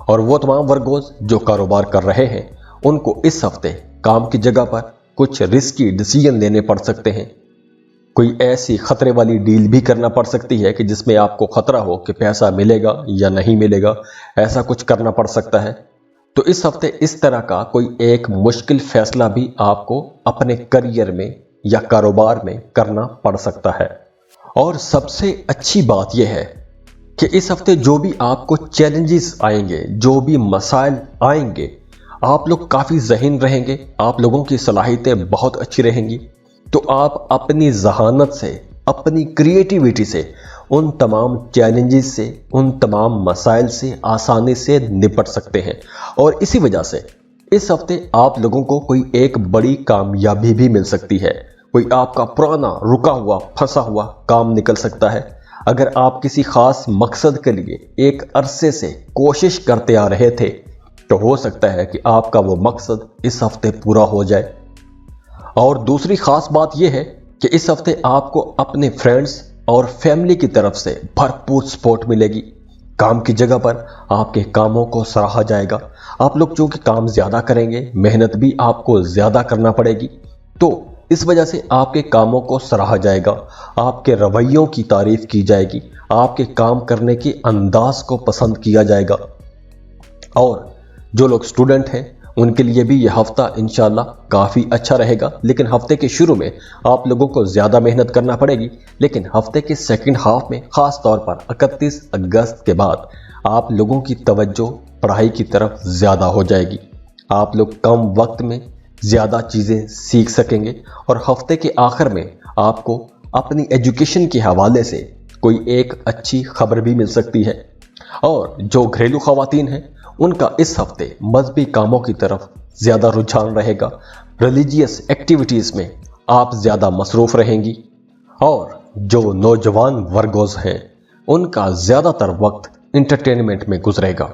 اور وہ تمام ورگوز جو کاروبار کر رہے ہیں ان کو اس ہفتے کام کی جگہ پر کچھ رسکی ڈیسیژن لینے پڑ سکتے ہیں۔ کوئی ایسی خطرے والی ڈیل بھی کرنا پڑ سکتی ہے کہ جس میں آپ کو خطرہ ہو کہ پیسہ ملے گا یا نہیں ملے گا، ایسا کچھ کرنا پڑ سکتا ہے۔ تو اس ہفتے اس طرح کا کوئی ایک مشکل فیصلہ بھی آپ کو اپنے کریئر میں یا کاروبار میں کرنا پڑ سکتا ہے۔ اور سب سے اچھی بات یہ ہے کہ اس ہفتے جو بھی آپ کو چیلنجز آئیں گے، جو بھی مسائل آئیں گے، آپ لوگ کافی ذہین رہیں گے، آپ لوگوں کی صلاحیتیں بہت اچھی رہیں گی، تو آپ اپنی ذہانت سے، اپنی کریٹیویٹی سے ان تمام چیلنجز سے، ان تمام مسائل سے آسانی سے نپٹ سکتے ہیں۔ اور اسی وجہ سے اس ہفتے آپ لوگوں کو کوئی ایک بڑی کامیابی بھی مل سکتی ہے، کوئی آپ کا پرانا رکا ہوا پھنسا ہوا کام نکل سکتا ہے۔ اگر آپ کسی خاص مقصد کے لیے ایک عرصے سے کوشش کرتے آ رہے تھے تو ہو سکتا ہے کہ آپ کا وہ مقصد اس ہفتے پورا ہو جائے۔ اور دوسری خاص بات یہ ہے کہ اس ہفتے آپ کو اپنے فرینڈز اور فیملی کی طرف سے بھرپور سپورٹ ملے گی۔ کام کی جگہ پر آپ کے کاموں کو سراہا جائے گا۔ آپ لوگ چونکہ کام زیادہ کریں گے، محنت بھی آپ کو زیادہ کرنا پڑے گی، تو اس وجہ سے آپ کے کاموں کو سراہا جائے گا، آپ کے رویوں کی تعریف کی جائے گی، آپ کے کام کرنے کے انداز کو پسند کیا جائے گا۔ اور جو لوگ اسٹوڈنٹ ہیں ان کے لیے بھی یہ ہفتہ انشاءاللہ کافی اچھا رہے گا، لیکن ہفتے کے شروع میں آپ لوگوں کو زیادہ محنت کرنا پڑے گی، لیکن ہفتے کے سیکنڈ ہاف میں خاص طور پر 31 اگست کے بعد آپ لوگوں کی توجہ پڑھائی کی طرف زیادہ ہو جائے گی۔ آپ لوگ کم وقت میں زیادہ چیزیں سیکھ سکیں گے، اور ہفتے کے آخر میں آپ کو اپنی ایجوکیشن کے حوالے سے کوئی ایک اچھی خبر بھی مل سکتی ہے۔ اور جو گھریلو خواتین ہیں ان کا اس ہفتے مذہبی کاموں کی طرف زیادہ رجحان رہے گا، ریلیجیس ایکٹیویٹیز میں آپ زیادہ مصروف رہیں گی۔ اور جو نوجوان ورگوز ہیں ان کا زیادہ تر وقت انٹرٹینمنٹ میں گزرے گا۔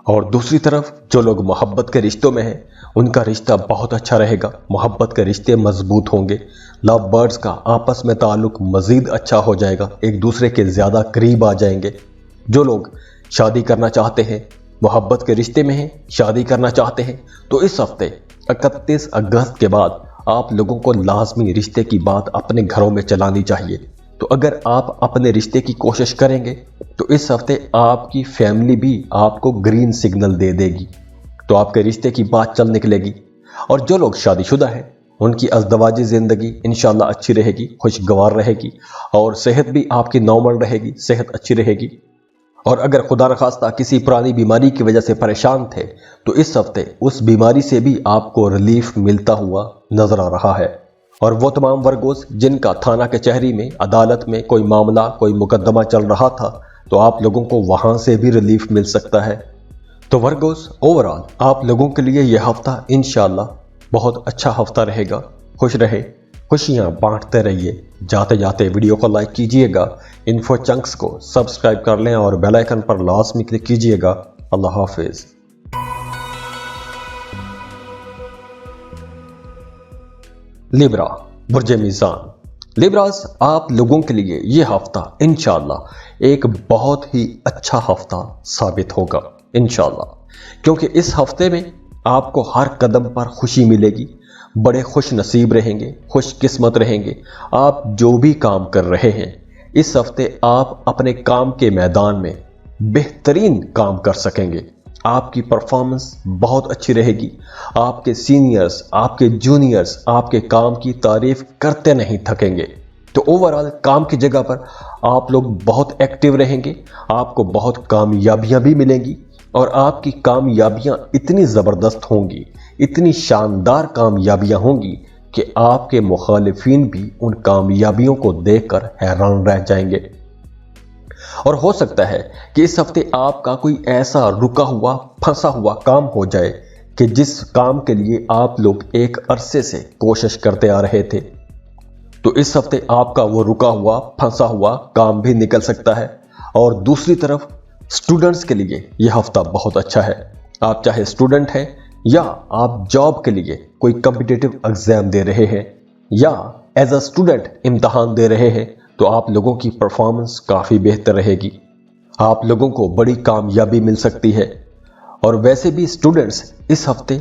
اور دوسری طرف جو لوگ محبت کے رشتوں میں ہیں ان کا رشتہ بہت اچھا رہے گا، محبت کے رشتے مضبوط ہوں گے، لو برڈز کا آپس میں تعلق مزید اچھا ہو جائے گا، ایک دوسرے کے زیادہ قریب آ جائیں گے۔ جو لوگ شادی کرنا چاہتے ہیں، محبت کے رشتے میں ہیں، شادی کرنا چاہتے ہیں، تو اس ہفتے 31 اگست کے بعد آپ لوگوں کو لازمی رشتے کی بات اپنے گھروں میں چلانی چاہیے۔ تو اگر آپ اپنے رشتے کی کوشش کریں گے تو اس ہفتے آپ کی فیملی بھی آپ کو گرین سگنل دے دے گی، تو آپ کے رشتے کی بات چل نکلے گی۔ اور جو لوگ شادی شدہ ہیں ان کی ازدواجی زندگی انشاءاللہ اچھی رہے گی، خوشگوار رہے گی، اور صحت بھی آپ کی نارمل رہے گی، صحت اچھی رہے گی۔ اور اگر خدا نخواستہ کسی پرانی بیماری کی وجہ سے پریشان تھے تو اس ہفتے اس بیماری سے بھی آپ کو ریلیف ملتا ہوا نظر آ رہا ہے۔ اور وہ تمام ورگوز جن کا تھانہ کچہری میں، عدالت میں کوئی معاملہ، کوئی مقدمہ چل رہا تھا، تو آپ لوگوں کو وہاں سے بھی ریلیف مل سکتا ہے۔ تو ورگوز اوورآل آپ لوگوں کے لیے یہ ہفتہ انشاءاللہ بہت اچھا ہفتہ رہے گا۔ خوش رہے، خوشیاں بانٹتے رہیے۔ جاتے جاتے ویڈیو کو لائک کیجئے گا، انفو چنکس کو سبسکرائب کر لیں اور بیل آئیکن پر لازمی کلک کیجئے گا۔ اللہ حافظ۔ لیبرا، برج میزان۔ لیبراز آپ لوگوں کے لیے یہ ہفتہ انشاءاللہ ایک بہت ہی اچھا ہفتہ ثابت ہوگا انشاءاللہ، کیونکہ اس ہفتے میں آپ کو ہر قدم پر خوشی ملے گی، بڑے خوش نصیب رہیں گے، خوش قسمت رہیں گے۔ آپ جو بھی کام کر رہے ہیں اس ہفتے آپ اپنے کام کے میدان میں بہترین کام کر سکیں گے۔ آپ کی پرفارمنس بہت اچھی رہے گی، آپ کے سینئرز، آپ کے جونیئرز آپ کے کام کی تعریف کرتے نہیں تھکیں گے۔ تو اوورآل کام کی جگہ پر آپ لوگ بہت ایکٹیو رہیں گے، آپ کو بہت کامیابیاں بھی ملیں گی، اور آپ کی کامیابیاں اتنی زبردست ہوں گی، اتنی شاندار کامیابیاں ہوں گی کہ آپ کے مخالفین بھی ان کامیابیوں کو دیکھ کر حیران رہ جائیں گے۔ اور ہو سکتا ہے کہ اس ہفتے آپ کا کوئی ایسا رکا ہوا پھنسا ہوا کام ہو جائے کہ جس کام کے لیے آپ لوگ ایک عرصے سے کوشش کرتے آ رہے تھے، تو اس ہفتے آپ کا وہ رکا ہوا پھنسا ہوا کام بھی نکل سکتا ہے۔ اور دوسری طرف اسٹوڈنٹس کے لیے یہ ہفتہ بہت اچھا ہے۔ آپ چاہے اسٹوڈنٹ ہیں یا آپ جاب کے لیے کوئی کمپٹیٹیو ایگزام دے رہے ہیں یا ایز اے اسٹوڈنٹ امتحان دے رہے ہیں، تو آپ لوگوں کی پرفارمنس کافی بہتر رہے گی، آپ لوگوں کو بڑی کامیابی مل سکتی ہے۔ اور ویسے بھی اسٹوڈنٹس اس ہفتے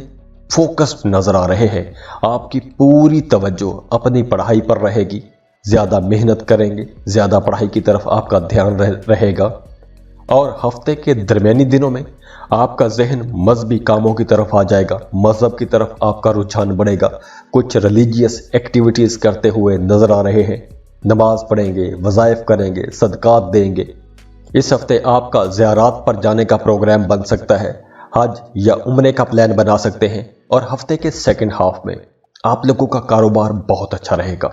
فوکسڈ نظر آ رہے ہیں، آپ کی پوری توجہ اپنی پڑھائی پر رہے گی، زیادہ محنت کریں گے، زیادہ پڑھائی کی طرف آپ کا دھیان رہے گا۔ اور ہفتے کے درمیانی دنوں میں آپ کا ذہن مذہبی کاموں کی طرف آ جائے گا، مذہب کی طرف آپ کا رجحان بڑھے گا، کچھ ریلیجیس ایکٹیویٹیز کرتے ہوئے نظر آ رہے ہیں، نماز پڑھیں گے، وظائف کریں گے، صدقات دیں گے۔ اس ہفتے آپ کا زیارات پر جانے کا پروگرام بن سکتا ہے، हज या उम्रे का प्लान बना सकते हैं और हफ्ते के सेकंड हाफ में आप लोगों का कारोबार बहुत अच्छा रहेगा।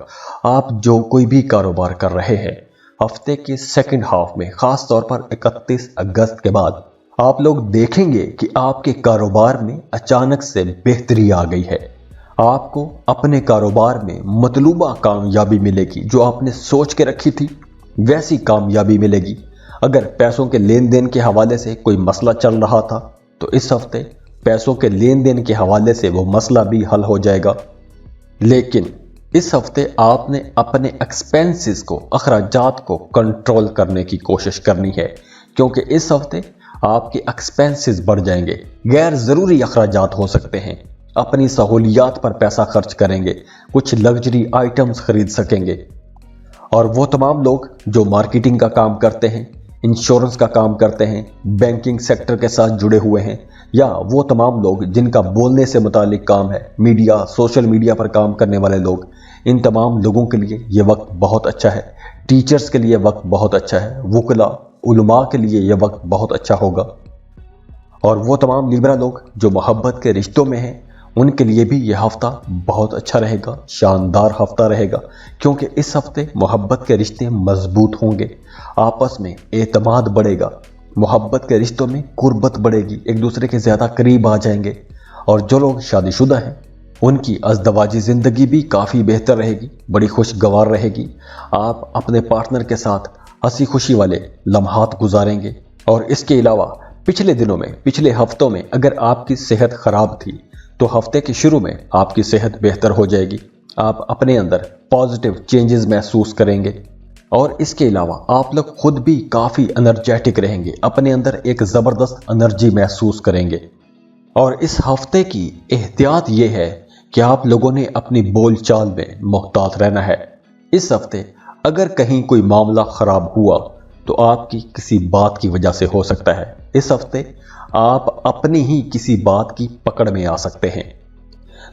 आप जो कोई भी कारोबार कर रहे हैं हफ्ते के सेकंड हाफ में, खास तौर पर 31 अगस्त के बाद आप लोग देखेंगे कि आपके कारोबार में अचानक से बेहतरी आ गई है। आपको अपने कारोबार में मतलूबा कामयाबी मिलेगी, जो आपने सोच के रखी थी वैसी कामयाबी मिलेगी। अगर पैसों के लेन देन के हवाले से कोई मसला चल रहा था तो इस हफ्ते पैसों के लेन देन के हवाले से वो मसला भी हल हो जाएगा। लेकिन इस हफ्ते आपने अपने एक्सपेंसेस को, अखराजात को कंट्रोल करने की कोशिश करनी है, क्योंकि इस हफ्ते आपके एक्सपेंसेस बढ़ जाएंगे। गैर ज़रूरी अखराजात हो सकते हैं। अपनी सहूलियात पर पैसा खर्च करेंगे, कुछ लग्जरी आइटम्स खरीद सकेंगे। और वो तमाम लोग जो मार्केटिंग का काम करते हैं, इंश्योरेंस का काम करते हैं, बैंकिंग सेक्टर के साथ जुड़े हुए हैं, या वो तमाम लोग जिनका बोलने से मुतालिक काम है, मीडिया, सोशल मीडिया पर काम करने वाले लोग, इन तमाम लोगों के लिए ये वक्त बहुत अच्छा है। टीचर्स के लिए वक्त बहुत अच्छा है। वुकला, उलमा के लिए ये वक्त बहुत अच्छा होगा। और वो तमाम लिब्रा लोग जो मोहब्बत के रिश्तों में हैं, उनके लिए भी यह हफ्ता बहुत अच्छा रहेगा, शानदार हफ्ता रहेगा, क्योंकि इस हफ्ते मोहब्बत के रिश्ते मजबूत होंगे, आपस में एतमाद बढ़ेगा, मोहब्बत के रिश्तों में कुर्बत बढ़ेगी, एक दूसरे के ज़्यादा करीब आ जाएंगे। और जो लोग शादीशुदा हैं उनकी अज़दवाजी ज़िंदगी भी काफ़ी बेहतर रहेगी, बड़ी खुशगवार रहेगी। आप अपने पार्टनर के साथ हंसी खुशी वाले लम्हात गुजारेंगे। और इसके अलावा पिछले दिनों में, पिछले हफ्तों में अगर आपकी सेहत ख़राब थी तो हफ्ते के शुरू में आपकी सेहत बेहतर हो जाएगी। आप अपने अंदर पॉजिटिव चेंजेस महसूस करेंगे। और इसके अलावा आप लोग खुद भी काफ़ी एनर्जेटिक रहेंगे, अपने अंदर एक ज़बरदस्त एनर्जी महसूस करेंगे। और इस हफ्ते की एहतियात ये है कि आप लोगों ने अपनी बोलचाल में मुहतात रहना है। इस हफ्ते अगर कहीं कोई मामला ख़राब हुआ तो आपकी किसी बात की वजह से हो सकता है। इस हफ्ते आप अपनी ही किसी बात की पकड़ में आ सकते हैं।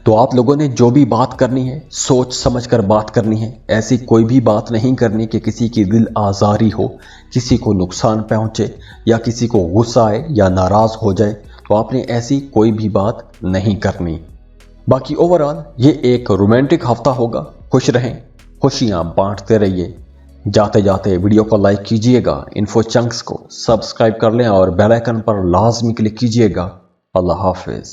तो आप लोगों ने जो भी बात करनी है सोच समझ कर बात करनी है। ऐसी कोई भी बात नहीं करनी कि किसी की दिल आज़ारी हो, किसी को नुकसान पहुंचे या किसी को गुस्सा आए या नाराज़ हो जाए। तो आपने ऐसी कोई भी बात नहीं करनी। बाकी ओवरऑल ये एक रोमांटिक हफ्ता होगा। खुश रहें, खुशियां बांटते रहिए। जाते जाते वीडियो को लाइक कीजिएगा, इन्फो चंक्स को सब्सक्राइब कर लें और बेल आइकन पर लाजमी क्लिक कीजिएगा। अल्लाह हाफिज।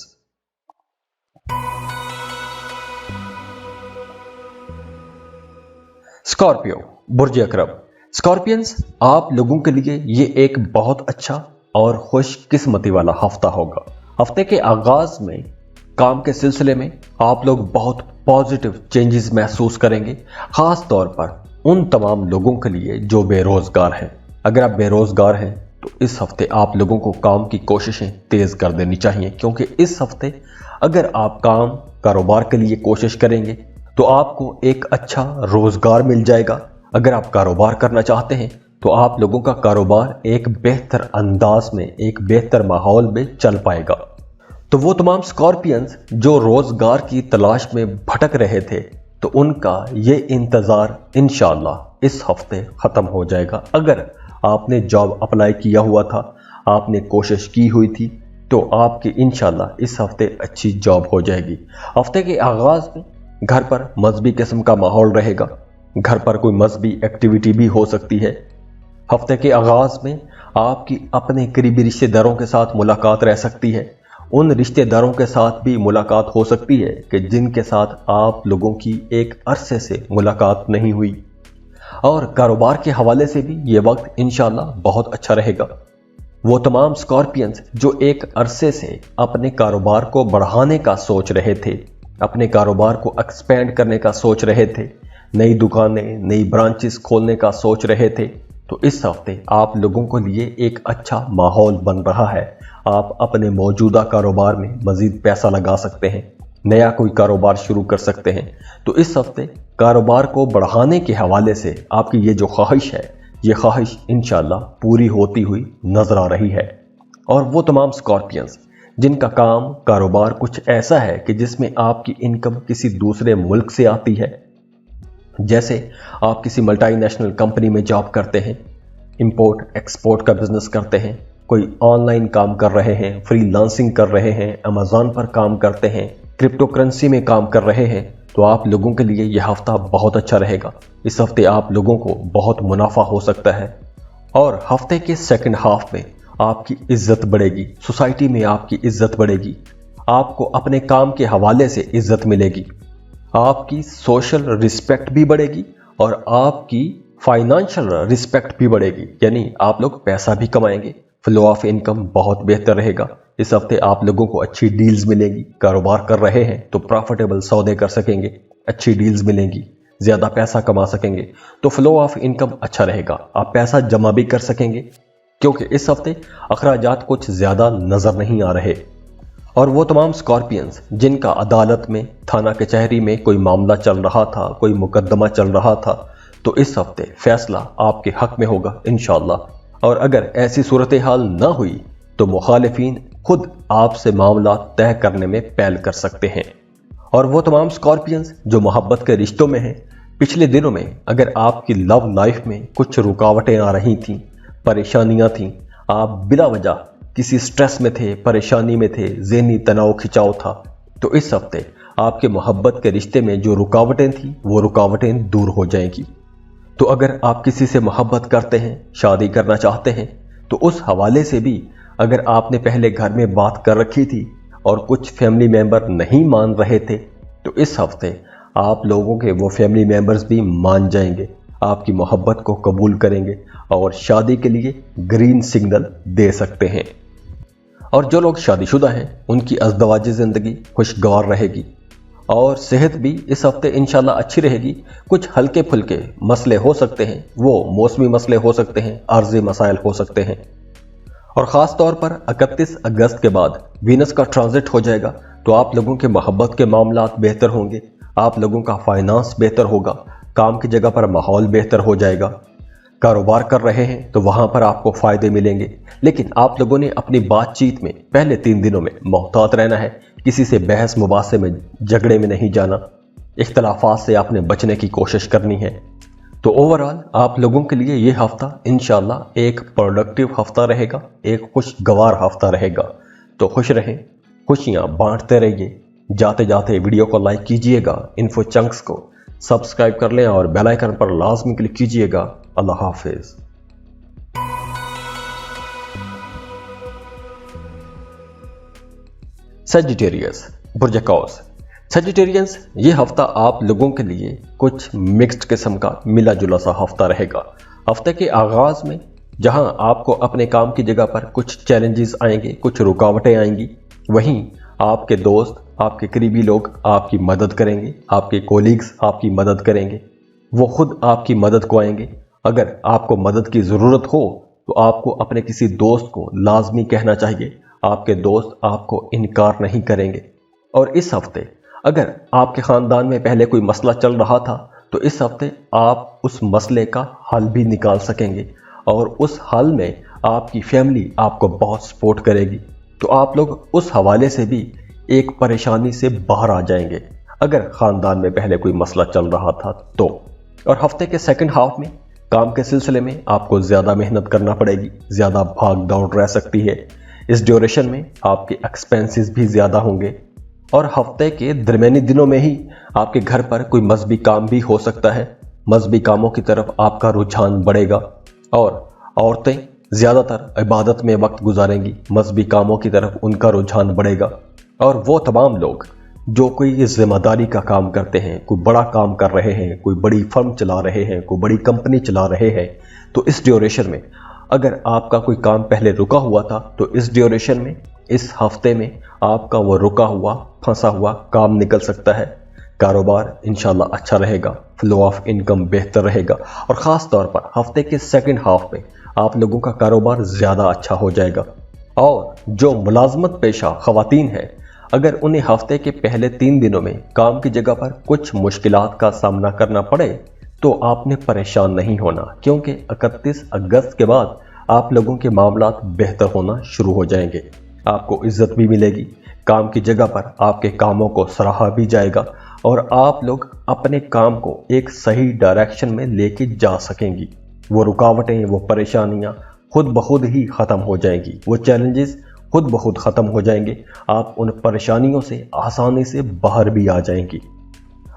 स्कॉर्पियो, बुर्ज अकरब। स्कॉर्पियंस, आप लोगों के लिए ये एक बहुत अच्छा और खुशकिस्मती वाला हफ्ता होगा। हफ्ते के आगाज में काम के सिलसिले में आप लोग बहुत पॉजिटिव चेंजेस महसूस करेंगे, खास तौर पर उन तमाम लोगों के लिए जो बेरोजगार हैं। अगर आप बेरोजगार हैं तो इस हफ्ते आप लोगों को काम की कोशिशें तेज कर देनी चाहिए, क्योंकि इस हफ्ते अगर आप कारोबार के लिए कोशिश करेंगे तो आपको एक अच्छा रोजगार मिल जाएगा। अगर आप कारोबार करना चाहते हैं तो आप लोगों का कारोबार एक बेहतर अंदाज में, एक बेहतर माहौल में चल पाएगा। तो वो तमाम स्कॉर्पियंस जो रोजगार की तलाश में भटक रहे थे, तो उनका ये इंतज़ार इंशाअल्लाह इस हफ्ते ख़त्म हो जाएगा। अगर आपने जॉब अप्लाई किया हुआ था, आपने कोशिश की हुई थी, तो आपकी इंशाअल्लाह इस हफ्ते अच्छी जॉब हो जाएगी। हफ्ते के आगाज़ में घर पर मजहबी किस्म का माहौल रहेगा, घर पर कोई मजहबी एक्टिविटी भी हो सकती है। हफ्ते के आगाज़ में आपकी अपने करीबी रिश्तेदारों के साथ मुलाकात रह सकती है। उन रिश्तेदारों के साथ भी मुलाकात हो सकती है कि जिनके साथ आप लोगों की एक अरसे से मुलाकात नहीं हुई। और कारोबार के हवाले से भी ये वक्त इंशाअल्लाह बहुत अच्छा रहेगा। वो तमाम स्कॉर्पियंस जो एक अरसे से अपने कारोबार को बढ़ाने का सोच रहे थे, अपने कारोबार को एक्सपेंड करने का सोच रहे थे, नई दुकानें, नई ब्रांचेस खोलने का सोच रहे थे, तो इस हफ्ते आप लोगों के लिए एक अच्छा माहौल बन रहा है। आप अपने मौजूदा कारोबार में मजीद पैसा लगा सकते हैं, नया कोई कारोबार शुरू कर सकते हैं। तो इस हफ्ते कारोबार को बढ़ाने के हवाले से आपकी ये जो ख्वाहिश है, ये ख्वाहिश इंशाअल्लाह पूरी होती हुई नजर आ रही है। और वो तमाम स्कॉर्पियंस जिनका काम कारोबार कुछ ऐसा है कि जिसमें आपकी इनकम किसी दूसरे मुल्क से आती है, जैसे आप किसी मल्टीनेशनल कंपनी में जॉब करते हैं, इंपोर्ट एक्सपोर्ट का बिजनेस करते हैं, कोई ऑनलाइन काम कर रहे हैं, फ्रीलांसिंग कर रहे हैं, अमेज़न पर काम करते हैं, क्रिप्टो करेंसी में काम कर रहे हैं, तो आप लोगों के लिए यह हफ्ता बहुत अच्छा रहेगा। इस हफ्ते आप लोगों को बहुत मुनाफा हो सकता है और हफ्ते के सेकंड हाफ में आपकी इज्जत बढ़ेगी, सोसाइटी में आपकी इज्जत बढ़ेगी, आपको अपने काम के हवाले से इज्जत मिलेगी, आपकी सोशल रिस्पेक्ट भी बढ़ेगी और आपकी फाइनेंशियल रिस्पेक्ट भी बढ़ेगी, यानी आप लोग पैसा भी कमाएंगे। फ्लो ऑफ इनकम बहुत बेहतर रहेगा। इस हफ्ते आप लोगों को अच्छी डील्स मिलेगी। कारोबार कर रहे हैं तो प्रॉफिटेबल सौदे कर सकेंगे, अच्छी डील्स मिलेंगी, ज़्यादा पैसा कमा सकेंगे, तो फ्लो ऑफ इनकम अच्छा रहेगा। आप पैसा जमा भी कर सकेंगे क्योंकि इस हफ्ते अखराजात कुछ ज़्यादा नज़र नहीं आ रहे। और वो तमाम स्कॉर्पियंस जिनका अदालत में, थाना कचहरी में कोई मामला चल रहा था, कोई मुकदमा चल रहा था, तो इस हफ्ते फैसला आपके हक में होगा इंशाअल्लाह। और अगर ऐसी सूरत हाल ना हुई तो मुखालिफिन खुद आपसे मामला तय करने में पहल कर सकते हैं। और वो तमाम स्कॉर्पियंस जो मोहब्बत के रिश्तों में हैं, पिछले दिनों में अगर आपकी लव लाइफ में कुछ रुकावटें आ रही थीं, परेशानियां थीं, आप बिला वजह किसी स्ट्रेस में थे, परेशानी में थे, ज़हनी तनाव खिंचाव था, तो इस हफ्ते आपके मोहब्बत के रिश्ते में जो रुकावटें थीं वो रुकावटें दूर हो जाएंगी। तो अगर आप किसी से मोहब्बत करते हैं, शादी करना चाहते हैं, तो उस हवाले से भी अगर आपने पहले घर में बात कर रखी थी और कुछ फैमिली मेंबर नहीं मान रहे थे, तो इस हफ्ते आप लोगों के वो फैमिली मेंबर्स भी मान जाएंगे, आपकी मोहब्बत को कबूल करेंगे और शादी के लिए ग्रीन सिग्नल दे सकते हैं। और जो लोग शादीशुदा हैं उनकी अज़दवाजी ज़िंदगी खुशगवार रहेगी और सेहत भी इस हफ्ते इंशाल्लाह अच्छी रहेगी। कुछ हल्के फुल्के मसले हो सकते हैं, वो मौसमी मसले हो सकते हैं, आर्जी मसाइल हो सकते हैं। और ख़ास तौर पर 31 अगस्त के बाद वीनस का ट्रांजिट हो जाएगा, तो आप लोगों के मोहब्बत के मामलात बेहतर होंगे, आप लोगों का फाइनेंस बेहतर होगा, काम की जगह पर माहौल बेहतर हो जाएगा। कारोबार कर रहे हैं तो वहाँ पर आपको फ़ायदे मिलेंगे, लेकिन आप लोगों ने अपनी बातचीत में पहले 3 दिनों में मोहतात रहना है, किसी से बहस मुबासे में, झगड़े में नहीं जाना, इख्तलाफात से आपने बचने की कोशिश करनी है। तो ओवरऑल आप लोगों के लिए ये हफ्ता इंशाल्लाह एक प्रोडक्टिव हफ्ता रहेगा, एक खुशगवार हफ्ता रहेगा। तो खुश रहें, खुशियाँ बांटते रहिए। जाते जाते वीडियो को लाइक कीजिएगा, इन्फो चंक्स को सब्सक्राइब कर लें और बेल आइकन पर लाजमी क्लिक कीजिएगा। अल्लाह हाफिज़। सजिटेरियस, बुर्ज कौस। सजिटेरियंस, ये हफ्ता आप लोगों के लिए कुछ मिक्स्ड किस्म का मिला जुला सा हफ्ता रहेगा। हफ्ते के आगाज में जहां आपको अपने काम की जगह पर कुछ चैलेंजेस आएंगे, कुछ रुकावटें आएंगी, वहीं आपके दोस्त, आपके करीबी लोग आपकी मदद करेंगे, आपके कोलीग्स आपकी मदद करेंगे, वो खुद आपकी मदद को आएंगे। अगर आपको मदद की ज़रूरत हो तो आपको अपने किसी दोस्त को लाजमी कहना चाहिए, आपके दोस्त आपको इनकार नहीं करेंगे। और इस हफ्ते अगर आपके ख़ानदान में पहले कोई मसला चल रहा था, तो इस हफ्ते आप उस मसले का हल भी निकाल सकेंगे और उस हल में आपकी फैमिली आपको बहुत सपोर्ट करेगी। तो आप लोग उस हवाले से भी एक परेशानी से बाहर आ जाएंगे अगर ख़ानदान में पहले कोई मसला चल रहा था तो। और हफ्ते के सेकंड हाफ में काम के सिलसिले में आपको ज़्यादा मेहनत करना पड़ेगी, ज़्यादा भाग दौड़ रह सकती है। इस ड्यूरेशन में आपके एक्सपेंसेस भी ज़्यादा होंगे और हफ्ते के दरमियानी दिनों में ही आपके घर पर कोई मजहबी काम भी हो सकता है। मजहबी कामों की तरफ आपका रुझान बढ़ेगा और औरतें ज़्यादातर इबादत में वक्त गुजारेंगी, मजहबी कामों की तरफ उनका रुझान बढ़ेगा। और वो तमाम लोग जो कोई जिम्मेदारी का काम करते हैं, कोई बड़ा काम कर रहे हैं, कोई बड़ी फर्म चला रहे हैं, कोई बड़ी कंपनी चला रहे हैं, तो इस ड्यूरेशन में अगर आपका कोई काम पहले रुका हुआ था, तो इस ड्यूरेशन में, इस हफ्ते में आपका वो रुका हुआ, फंसा हुआ काम निकल सकता है। कारोबार इंशाल्लाह अच्छा रहेगा, फ्लो ऑफ इनकम बेहतर रहेगा और ख़ास तौर पर हफ्ते के सेकंड हाफ में आप लोगों का कारोबार ज़्यादा अच्छा हो जाएगा। और जो मुलाजमत पेशा ख़वातीन हैं, अगर उन्हें हफ्ते के पहले 3 दिनों में काम की जगह पर कुछ मुश्किलात का सामना करना पड़े, तो आपने परेशान नहीं होना, क्योंकि 31 अगस्त के बाद आप लोगों के मामलात बेहतर होना शुरू हो जाएंगे। आपको इज्जत भी मिलेगी, काम की जगह पर आपके कामों को सराहा भी जाएगा और आप लोग अपने काम को एक सही डायरेक्शन में लेके जा सकेंगी। वो रुकावटें, वो परेशानियां खुद बखुद ही ख़त्म हो जाएंगी, वो चैलेंजेस खुद बखुद ख़त्म हो जाएंगे, आप उन परेशानियों से आसानी से बाहर भी आ जाएंगी।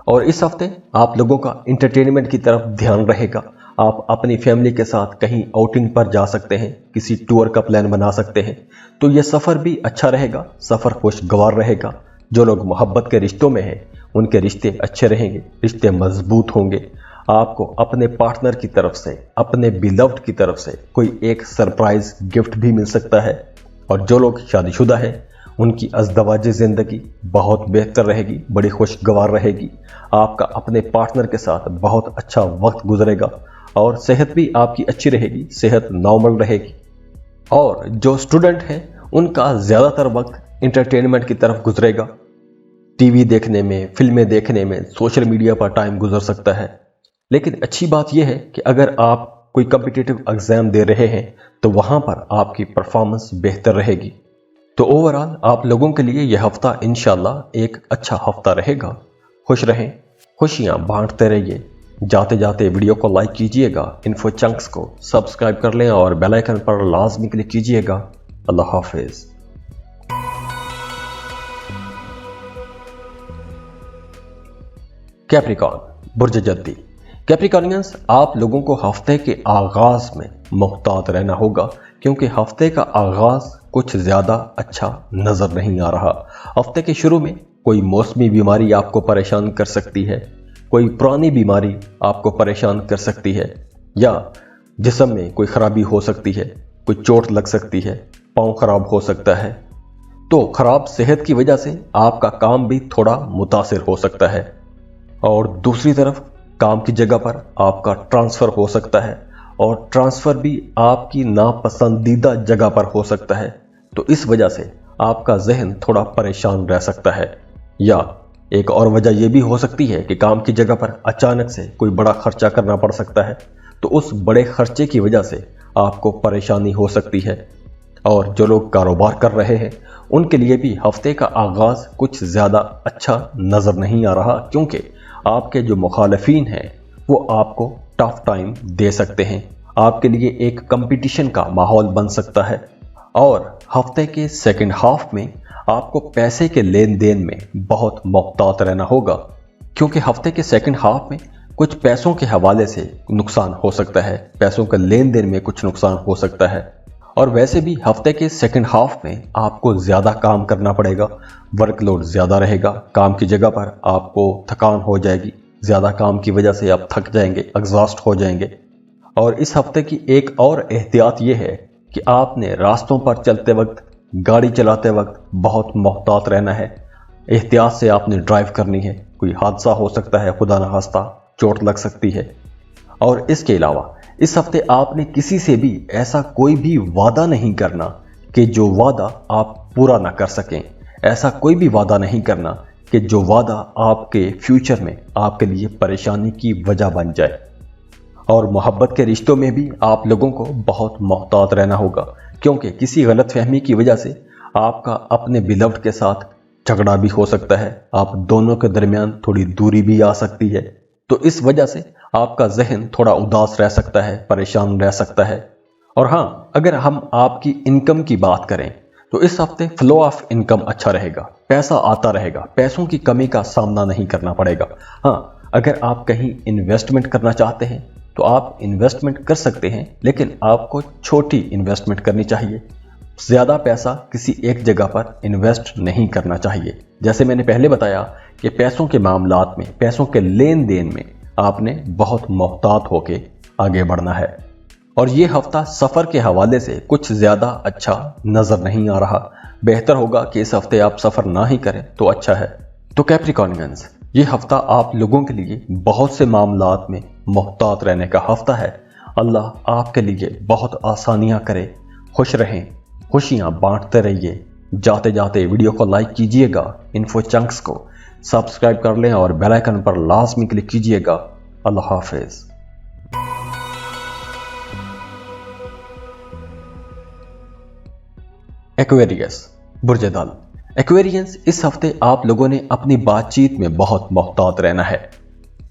और इस हफ्ते आप लोगों का इंटरटेनमेंट की तरफ ध्यान रहेगा। आप अपनी फैमिली के साथ कहीं आउटिंग पर जा सकते हैं, किसी टूर का प्लान बना सकते हैं, तो ये सफ़र भी अच्छा रहेगा, सफ़र खुशगवार रहेगा। जो लोग मोहब्बत के रिश्तों में हैं उनके रिश्ते अच्छे रहेंगे, रिश्ते मजबूत होंगे। आपको अपने पार्टनर की तरफ से, अपने बिलव्ड की तरफ से कोई एक सरप्राइज गिफ्ट भी मिल सकता है। और जो लोग शादीशुदा हैं उनकी अज़दवाजी ज़िंदगी बहुत बेहतर रहेगी, बड़ी खुशगवार रहेगी। आपका अपने पार्टनर के साथ बहुत अच्छा वक्त गुजरेगा और सेहत भी आपकी अच्छी रहेगी, सेहत नॉर्मल रहेगी। और जो स्टूडेंट हैं उनका ज़्यादातर वक्त इंटरटेनमेंट की तरफ गुजरेगा, टीवी देखने में, फिल्में देखने में, सोशल मीडिया पर टाइम गुजर सकता है। लेकिन अच्छी बात यह है कि अगर आप कोई कॉम्पिटिटिव एग्ज़ाम दे रहे हैं तो वहाँ पर आपकी परफॉर्मेंस बेहतर रहेगी। तो ओवरऑल आप लोगों के लिए यह हफ्ता इंशाल्लाह एक अच्छा हफ्ता रहेगा। खुश रहें, खुशियाँ बांटते रहिए। जाते जाते वीडियो को लाइक कीजिएगा, इन्फो चंक्स को सब्सक्राइब कर लें और बेल आइकन पर लाजमी क्लिक कीजिएगा। अल्लाह हाफिज़। कैप्रिकॉर्न, बुर्ज जद्दी। कैप्रिकॉर्नियंस, आप लोगों को हफ्ते के आगाज में मुहतात रहना होगा, क्योंकि हफ्ते का आगाज कुछ ज़्यादा अच्छा नज़र नहीं आ रहा। हफ्ते के शुरू में कोई मौसमी बीमारी आपको परेशान कर सकती है, कोई पुरानी बीमारी आपको परेशान कर सकती है, या जिस्म में कोई खराबी हो सकती है, कोई चोट लग सकती है, पाँव खराब हो सकता है। तो खराब सेहत की वजह से आपका काम भी थोड़ा मुतासिर हो सकता है। और दूसरी तरफ काम की जगह पर आपका ट्रांसफ़र हो सकता है, और ट्रांसफ़र भी आपकी नापसंदीदा जगह पर हो सकता है। तो इस वजह से आपका जहन थोड़ा परेशान रह सकता है। या एक और वजह यह भी हो सकती है कि काम की जगह पर अचानक से कोई बड़ा खर्चा करना पड़ सकता है, तो उस बड़े खर्चे की वजह से आपको परेशानी हो सकती है। और जो लोग कारोबार कर रहे हैं उनके लिए भी हफ्ते का आगाज़ कुछ ज़्यादा अच्छा नज़र नहीं आ रहा, क्योंकि आपके जो मुखालफीन हैं वो आपको टफ टाइम दे सकते हैं। आपके लिए एक कंपटीशन का माहौल बन सकता है। और हफ्ते के सेकंड हाफ में आपको पैसे के लेन देन में बहुत मुहतात रहना होगा, क्योंकि हफ्ते के सेकंड हाफ में कुछ पैसों के हवाले से नुकसान हो सकता है, पैसों के लेन देन में कुछ नुकसान हो सकता है। और वैसे भी हफ्ते के सेकंड हाफ में आपको ज़्यादा काम करना पड़ेगा, वर्कलोड ज़्यादा रहेगा, काम की जगह पर आपको थकान हो जाएगी, ज़्यादा काम की वजह से आप थक जाएंगे, एग्जॉस्ट हो जाएंगे। और इस हफ्ते की एक और एहतियात ये है कि आपने रास्तों पर चलते वक्त, गाड़ी चलाते वक्त बहुत मुहतात रहना है। एहतियात से आपने ड्राइव करनी है, कोई हादसा हो सकता है, खुदा न खास्ता चोट लग सकती है। और इसके अलावा इस हफ्ते आपने किसी से भी ऐसा कोई भी वादा नहीं करना कि जो वादा आप पूरा ना कर सकें। ऐसा कोई भी वादा नहीं करना कि जो वादा आपके फ्यूचर में आपके लिए परेशानी की वजह बन जाए। और मोहब्बत के रिश्तों में भी आप लोगों को बहुत मुहतात रहना होगा, क्योंकि किसी गलतफहमी की वजह से आपका अपने बिलव्ड के साथ झगड़ा भी हो सकता है, आप दोनों के दरमियान थोड़ी दूरी भी आ सकती है। तो इस वजह से आपका जहन थोड़ा उदास रह सकता है, परेशान रह सकता है। और हाँ, अगर हम आपकी इनकम की बात करें तो इस हफ्ते फ्लो ऑफ इनकम अच्छा रहेगा, पैसा आता रहेगा, पैसों की कमी का सामना नहीं करना पड़ेगा। हाँ, अगर आप कहीं इन्वेस्टमेंट करना चाहते हैं तो आप इन्वेस्टमेंट कर सकते हैं, लेकिन आपको छोटी इन्वेस्टमेंट करनी चाहिए। ज़्यादा पैसा किसी एक जगह पर इन्वेस्ट नहीं करना चाहिए। जैसे मैंने पहले बताया कि पैसों के मामलात में, पैसों के लेन देन में आपने बहुत मुहतात होके आगे बढ़ना है। और ये हफ्ता सफ़र के हवाले से कुछ ज़्यादा अच्छा नज़र नहीं आ रहा। बेहतर होगा कि इस हफ्ते आप सफ़र ना ही करें तो अच्छा है। तो कैप्रिकॉर्नियंस, ये हफ्ता आप लोगों के लिए बहुत से मामलात में मुहतात रहने का हफ्ता है। अल्लाह आपके लिए बहुत आसानियाँ करे। खुश रहें, खुशियाँ बांटते रहिए। जाते जाते वीडियो को लाइक कीजिएगा, इन्फो चंक्स को सब्सक्राइब कर लें और बेल आइकन पर लाजमी क्लिक कीजिएगा। अल्लाह हाफिज़। एक्वेरियस, बुर्ज दल। एक्वेरियंस, इस हफ्ते आप लोगों ने अपनी बातचीत में बहुत मुहतात रहना है,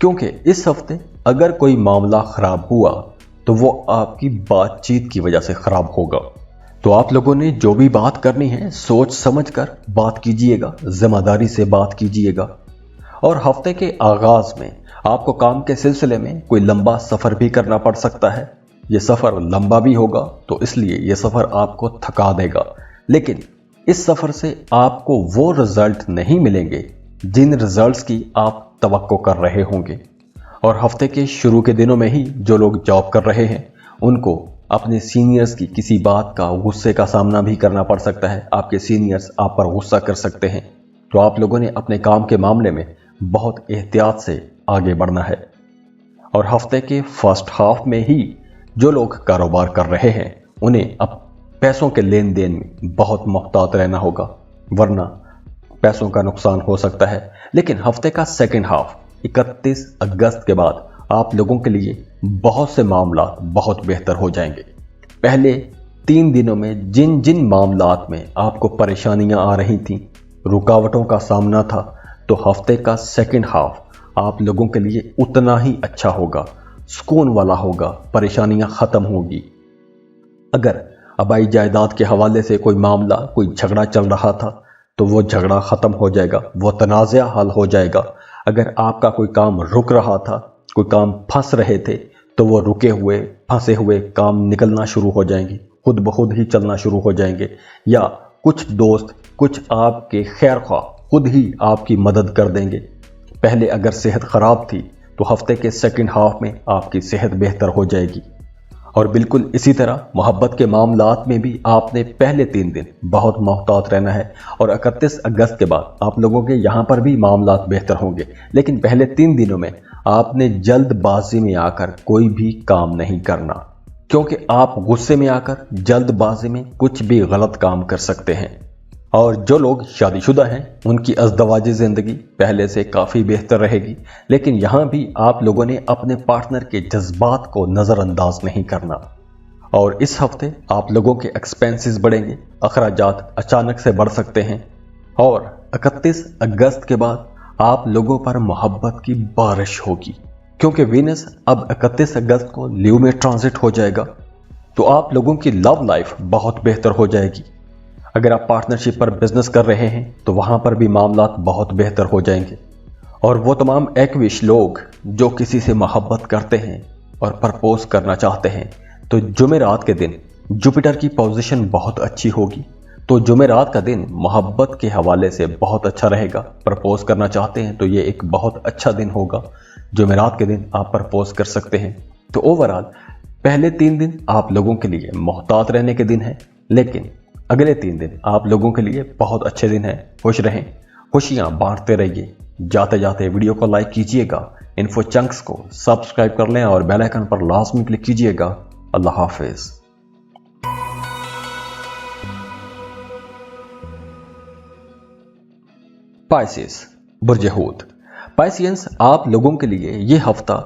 क्योंकि इस हफ्ते अगर कोई मामला खराब हुआ تو وہ آپ کی بات چیت کی وجہ سے خراب ہوگا۔ تو آپ لوگوں نے جو بھی بات کرنی ہے سوچ سمجھ کر بات کیجئے گا، ذمہ داری سے بات کیجئے گا۔ اور ہفتے کے آغاز میں آپ کو کام کے سلسلے میں کوئی لمبا سفر بھی کرنا پڑ سکتا ہے۔ یہ سفر لمبا بھی ہوگا تو اس لیے یہ سفر آپ کو تھکا دے گا، لیکن اس سفر سے آپ کو وہ رزلٹ نہیں ملیں گے جن رزلٹس کی آپ توقع کر رہے ہوں گے۔ اور ہفتے کے شروع کے دنوں میں ہی جو لوگ جاب کر رہے ہیں ان کو اپنے سینئرز کی کسی بات کا غصے کا سامنا بھی کرنا پڑ سکتا ہے۔ آپ کے سینئرز آپ پر غصہ کر سکتے ہیں، تو آپ لوگوں نے اپنے کام کے معاملے میں بہت احتیاط سے آگے بڑھنا ہے۔ اور ہفتے کے فرسٹ ہاف میں ہی جو لوگ کاروبار کر رہے ہیں انہیں اب پیسوں کے لین دین میں بہت محتاط رہنا ہوگا، ورنہ پیسوں کا نقصان ہو سکتا ہے۔ لیکن ہفتے کا سیکنڈ ہاف 31 اگست کے بعد آپ لوگوں کے لیے بہت سے معاملات بہت بہتر ہو جائیں گے۔ پہلے 3 دنوں میں جن جن معاملات میں آپ کو پریشانیاں آ رہی تھیں، رکاوٹوں کا سامنا تھا، تو ہفتے کا سیکنڈ ہاف آپ لوگوں کے لیے اتنا ہی اچھا ہوگا، سکون والا ہوگا، پریشانیاں ختم ہوگی۔ اگر آبائی جائیداد کے حوالے سے کوئی معاملہ، کوئی جھگڑا چل رہا تھا تو وہ جھگڑا ختم ہو جائے گا، وہ تنازع حل ہو جائے گا۔ اگر آپ کا کوئی کام رک رہا تھا، کوئی کام پھنس رہے تھے، تو وہ رکے ہوئے پھنسے ہوئے کام نکلنا شروع ہو جائیں گے، خود بخود ہی چلنا شروع ہو جائیں گے، یا کچھ دوست، کچھ آپ کے خیر خواہ خود ہی آپ کی مدد کر دیں گے۔ پہلے اگر صحت خراب تھی تو ہفتے کے سیکنڈ ہاف میں آپ کی صحت بہتر ہو جائے گی۔ اور بالکل اسی طرح محبت کے معاملات میں بھی آپ نے پہلے 3 دن بہت محتاط رہنا ہے، اور 31 اگست کے بعد آپ لوگوں کے یہاں پر بھی معاملات بہتر ہوں گے۔ لیکن پہلے 3 دنوں میں آپ نے جلد بازی میں آ کر کوئی بھی کام نہیں کرنا، کیونکہ آپ غصے میں آ کر جلد بازی میں کچھ بھی غلط کام کر سکتے ہیں۔ اور جو لوگ شادی شدہ ہیں ان کی ازدواجی زندگی پہلے سے کافی بہتر رہے گی، لیکن یہاں بھی آپ لوگوں نے اپنے پارٹنر کے جذبات کو نظر انداز نہیں کرنا۔ اور اس ہفتے آپ لوگوں کے ایکسپینسز بڑھیں گے، اخراجات اچانک سے بڑھ سکتے ہیں۔ اور 31 اگست کے بعد آپ لوگوں پر محبت کی بارش ہوگی، کیونکہ وینس اب 31 اگست کو لیو میں ٹرانزٹ ہو جائے گا، تو آپ لوگوں کی لو لائف بہت بہتر ہو جائے گی۔ اگر آپ پارٹنرشپ پر بزنس کر رہے ہیں تو وہاں پر بھی معاملات بہت بہتر ہو جائیں گے۔ اور وہ تمام ایکوش لوگ جو کسی سے محبت کرتے ہیں اور پرپوز کرنا چاہتے ہیں، تو جمعرات کے دن جوپیٹر کی پوزیشن بہت اچھی ہوگی، تو جمعرات کا دن محبت کے حوالے سے بہت اچھا رہے گا۔ پرپوز کرنا چاہتے ہیں تو یہ ایک بہت اچھا دن ہوگا، جمعرات کے دن آپ پرپوز کر سکتے ہیں۔ تو اوورآل پہلے 3 دن آپ لوگوں کے لیے محتاط رہنے کے دن ہیں، لیکن اگلے 3 دن آپ لوگوں کے لیے بہت اچھے دن ہیں۔ خوش رہیں، خوشیاں بانٹتے رہیے۔ جاتے جاتے ویڈیو کو لائک کیجئے گا، انفو چنکس کو سبسکرائب کر لیں اور بیل آئیکن پر لازمی کلک کیجئے گا۔ اللہ حافظ۔ پائسس، برج حوت۔ پائسینس، آپ لوگوں کے لیے یہ ہفتہ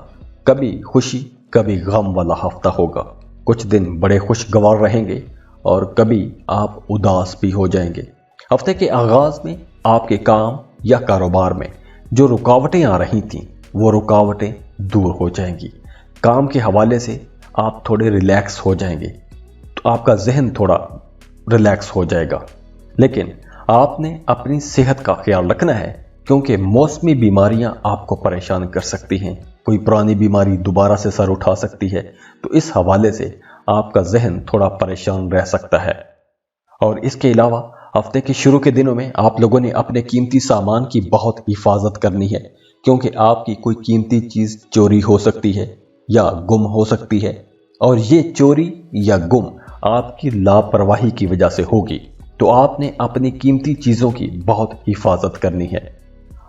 کبھی خوشی کبھی غم والا ہفتہ ہوگا۔ کچھ دن بڑے خوشگوار رہیں گے اور کبھی آپ اداس بھی ہو جائیں گے۔ ہفتے کے آغاز میں آپ کے کام یا کاروبار میں جو رکاوٹیں آ رہی تھیں وہ رکاوٹیں دور ہو جائیں گی۔ کام کے حوالے سے آپ تھوڑے ریلیکس ہو جائیں گے، تو آپ کا ذہن تھوڑا ریلیکس ہو جائے گا۔ لیکن آپ نے اپنی صحت کا خیال رکھنا ہے، کیونکہ موسمی بیماریاں آپ کو پریشان کر سکتی ہیں، کوئی پرانی بیماری دوبارہ سے سر اٹھا سکتی ہے، تو اس حوالے سے آپ کا ذہن تھوڑا پریشان رہ سکتا ہے۔ اور اس کے علاوہ ہفتے کے شروع کے دنوں میں آپ لوگوں نے اپنے قیمتی سامان کی بہت حفاظت کرنی ہے، کیونکہ آپ کی کوئی قیمتی چیز چوری ہو سکتی ہے یا گم ہو سکتی ہے، اور یہ چوری یا گم آپ کی لاپرواہی کی وجہ سے ہوگی، تو آپ نے اپنی قیمتی چیزوں کی بہت حفاظت کرنی ہے۔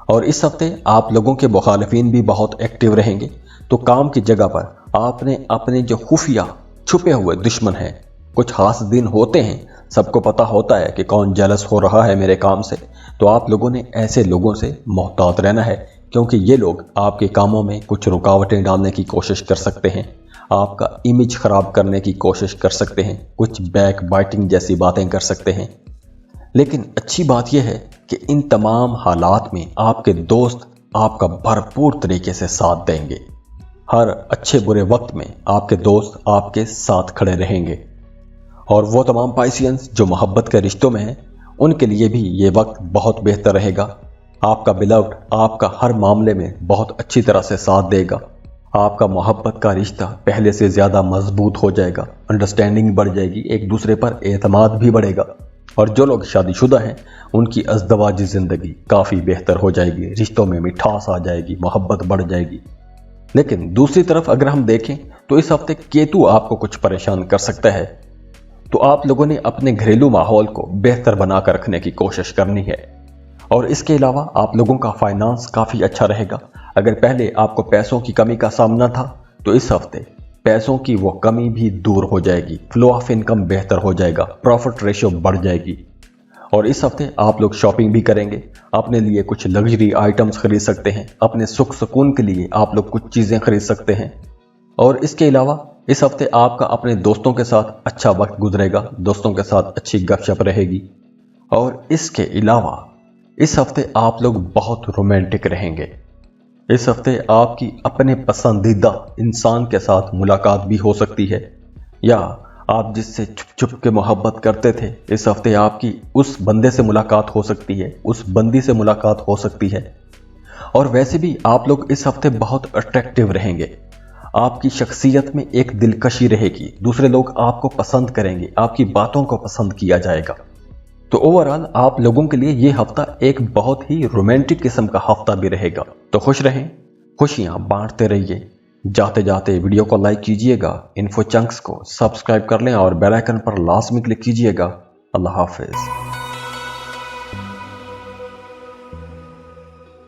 اور اس ہفتے آپ لوگوں کے مخالفین بھی بہت ایکٹیو رہیں گے، تو کام کی جگہ پر آپ نے اپنے جو خفیہ چھپے ہوئے دشمن ہیں، کچھ خاص دن ہوتے ہیں، سب کو پتا ہوتا ہے کہ کون جیلس ہو رہا ہے میرے کام سے، تو آپ لوگوں نے ایسے لوگوں سے محتاط رہنا ہے، کیونکہ یہ لوگ آپ کے کاموں میں کچھ رکاوٹیں ڈالنے کی کوشش کر سکتے ہیں، آپ کا امیج خراب کرنے کی کوشش کر سکتے ہیں، کچھ بیک بائٹنگ جیسی باتیں کر سکتے ہیں۔ لیکن اچھی بات یہ ہے کہ ان تمام حالات میں آپ کے دوست آپ کا بھرپور طریقے سے ساتھ دیں گے۔ हर अच्छे बुरे वक्त में आपके दोस्त आपके साथ खड़े रहेंगे। और वो तमाम पाइसियंस जो मोहब्बत के रिश्तों में हैं, उनके लिए भी ये वक्त बहुत बेहतर रहेगा। आपका बिलव्ड आपका हर मामले में बहुत अच्छी तरह से साथ देगा। आपका मोहब्बत का रिश्ता पहले से ज़्यादा मजबूत हो जाएगा, अंडरस्टैंडिंग बढ़ जाएगी, एक दूसरे पर एतमाद भी बढ़ेगा। और जो लोग शादीशुदा हैं उनकी अज़दवाजी ज़िंदगी काफ़ी बेहतर हो जाएगी, रिश्तों में मिठास आ जाएगी, मोहब्बत बढ़ जाएगी। लेकिन दूसरी तरफ अगर हम देखें तो इस हफ्ते केतु आपको कुछ परेशान कर सकता है, तो आप लोगों ने अपने घरेलू माहौल को बेहतर बनाकर रखने की कोशिश करनी है। और इसके अलावा आप लोगों का फाइनेंस काफ़ी अच्छा रहेगा। अगर पहले आपको पैसों की कमी का सामना था तो इस हफ्ते पैसों की वो कमी भी दूर हो जाएगी, फ्लो ऑफ इनकम बेहतर हो जाएगा, प्रॉफिट रेशियो बढ़ जाएगी। और इस हफ्ते आप लोग शॉपिंग भी करेंगे, अपने लिए कुछ लग्जरी आइटम्स खरीद सकते हैं, अपने सुख सुकून के लिए आप लोग कुछ चीज़ें खरीद सकते हैं। और इसके अलावा इस हफ्ते आपका अपने दोस्तों के साथ अच्छा वक्त गुजरेगा, दोस्तों के साथ अच्छी गपशप रहेगी। और इसके अलावा इस हफ्ते आप लोग बहुत रोमांटिक रहेंगे। इस हफ्ते आपकी अपने पसंदीदा इंसान के साथ मुलाकात भी हो सकती है, या आप जिससे छुप छुप के मोहब्बत करते थे, इस हफ्ते आपकी उस बंदे से मुलाकात हो सकती है, उस बंदी से मुलाकात हो सकती है। और वैसे भी आप लोग इस हफ्ते बहुत अट्रैक्टिव रहेंगे, आपकी शख्सियत में एक दिलकशी रहेगी, दूसरे लोग आपको पसंद करेंगे, आपकी बातों को पसंद किया जाएगा। तो ओवरऑल आप लोगों के लिए ये हफ्ता एक बहुत ही रोमांटिक किस्म का हफ्ता भी रहेगा। तो खुश रहें, खुशियां बांटते रहिए। जाते जाते वीडियो को लाइक कीजिएगा, इन्फो चंक्स को सब्सक्राइब कर लें और बेल आइकन पर लाजमी क्लिक कीजिएगा। अल्लाह हाफिज।